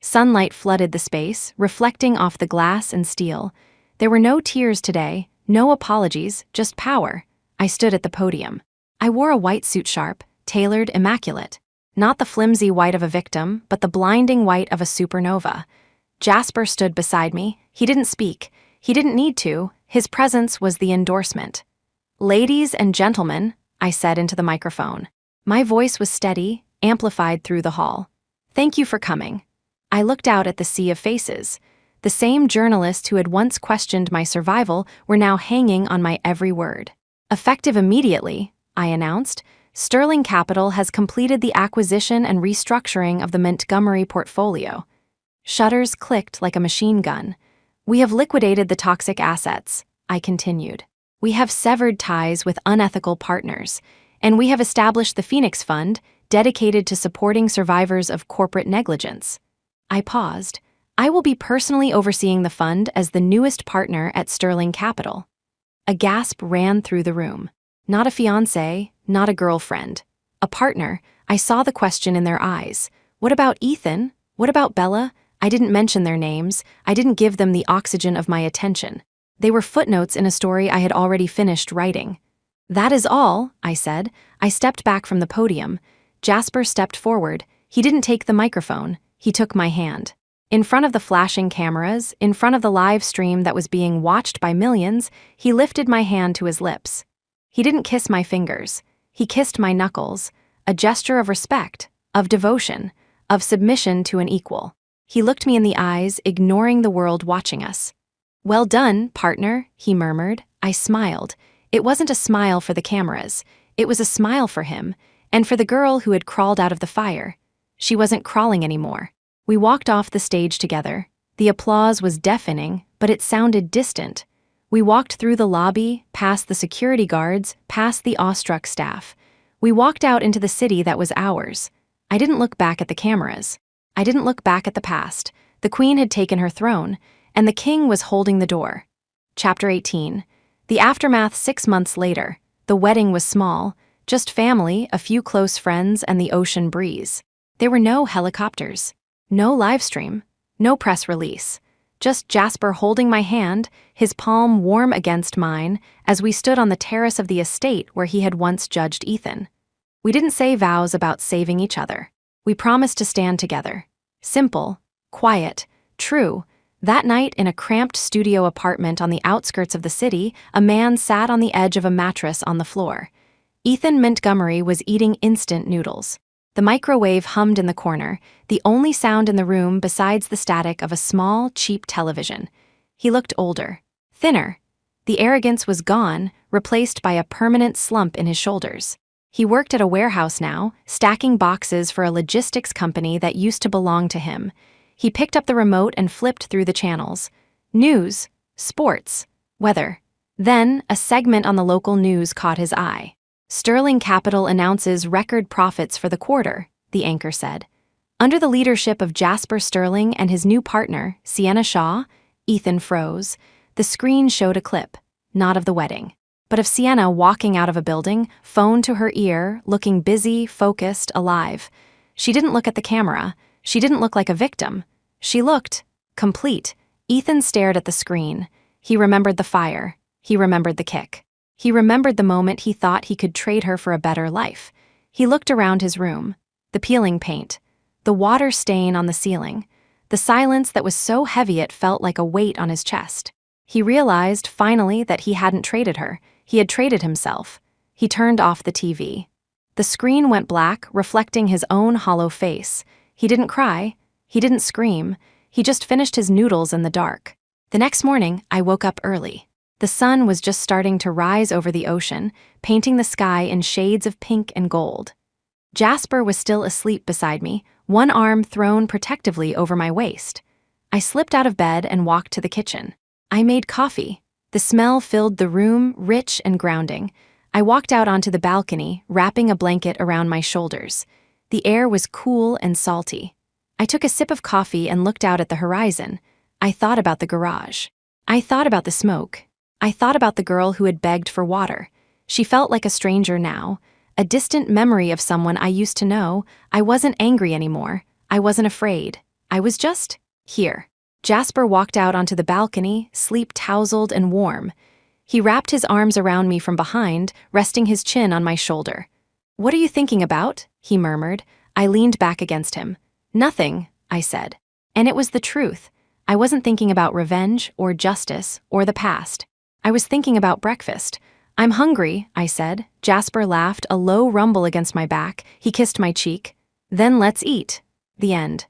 Sunlight flooded the space, reflecting off the glass and steel. There were no tears today, no apologies, just power. I stood at the podium. I wore a white suit, sharp, tailored, immaculate. Not the flimsy white of a victim, but the blinding white of a supernova. Jasper stood beside me. He didn't speak. He didn't need to. His presence was the endorsement. Ladies and gentlemen, I said into the microphone. My voice was steady, amplified through the hall. Thank you for coming. I looked out at the sea of faces. The same journalists who had once questioned my survival were now hanging on my every word. Effective immediately, I announced, Sterling Capital has completed the acquisition and restructuring of the Montgomery portfolio. Shutters clicked like a machine gun. We have liquidated the toxic assets, I continued. We have severed ties with unethical partners, and we have established the Phoenix Fund, dedicated to supporting survivors of corporate negligence. I paused. I will be personally overseeing the fund as the newest partner at Sterling Capital. A gasp ran through the room. Not a fiancé, not a girlfriend. A partner. I saw the question in their eyes. What about Ethan? What about Bella? I didn't mention their names. I didn't give them the oxygen of my attention. They were footnotes in a story I had already finished writing. That is all, I said. I stepped back from the podium. Jasper stepped forward. He didn't take the microphone. He took my hand. In front of the flashing cameras, in front of the live stream that was being watched by millions, he lifted my hand to his lips. He didn't kiss my fingers. He kissed my knuckles, a gesture of respect, of devotion, of submission to an equal. He looked me in the eyes, ignoring the world watching us. Well done, partner, he murmured. I smiled. It wasn't a smile for the cameras. It was a smile for him, and for the girl who had crawled out of the fire. She wasn't crawling anymore. We walked off the stage together. The applause was deafening, but it sounded distant. We walked through the lobby, past the security guards, past the awestruck staff. We walked out into the city that was ours. I didn't look back at the cameras. I didn't look back at the past. The queen had taken her throne, and the king was holding the door. Chapter 18. The aftermath 6 months later. The wedding was small, just family, a few close friends, and the ocean breeze. There were no helicopters, no live stream, no press release. Just Jasper holding my hand, his palm warm against mine, as we stood on the terrace of the estate where he had once judged Ethan. We didn't say vows about saving each other. We promised to stand together. Simple, quiet, true. That night, in a cramped studio apartment on the outskirts of the city, a man sat on the edge of a mattress on the floor. Ethan Montgomery was eating instant noodles. The microwave hummed in the corner, the only sound in the room besides the static of a small, cheap television. He looked older, thinner. The arrogance was gone, replaced by a permanent slump in his shoulders. He worked at a warehouse now, stacking boxes for a logistics company that used to belong to him. He picked up the remote and flipped through the channels. News, sports, weather. Then, a segment on the local news caught his eye. Sterling Capital announces record profits for the quarter, the anchor said. Under the leadership of Jasper Sterling and his new partner, Sienna Shaw, Ethan froze. The screen showed a clip, not of the wedding, but of Sienna walking out of a building, phone to her ear, looking busy, focused, alive. She didn't look at the camera. She didn't look like a victim. She looked complete. Ethan stared at the screen. He remembered the fire. He remembered the kick. He remembered the moment he thought he could trade her for a better life. He looked around his room. The peeling paint. The water stain on the ceiling. The silence that was so heavy it felt like a weight on his chest. He realized, finally, that he hadn't traded her. He had traded himself. He turned off the TV. The screen went black, reflecting his own hollow face. He didn't cry. He didn't scream. He just finished his noodles in the dark. The next morning, I woke up early. The sun was just starting to rise over the ocean, painting the sky in shades of pink and gold. Jasper was still asleep beside me, one arm thrown protectively over my waist. I slipped out of bed and walked to the kitchen. I made coffee. The smell filled the room, rich and grounding. I walked out onto the balcony, wrapping a blanket around my shoulders. The air was cool and salty. I took a sip of coffee and looked out at the horizon. I thought about the garage. I thought about the smoke. I thought about the girl who had begged for water. She felt like a stranger now, a distant memory of someone I used to know. I wasn't angry anymore. I wasn't afraid. I was just here. Jasper walked out onto the balcony, sleep-tousled and warm. He wrapped his arms around me from behind, resting his chin on my shoulder. "What are you thinking about?" he murmured. I leaned back against him. "Nothing," I said. And it was the truth. I wasn't thinking about revenge or justice or the past. I was thinking about breakfast. "I'm hungry," I said. Jasper laughed, a low rumble against my back. He kissed my cheek. "Then let's eat." The end.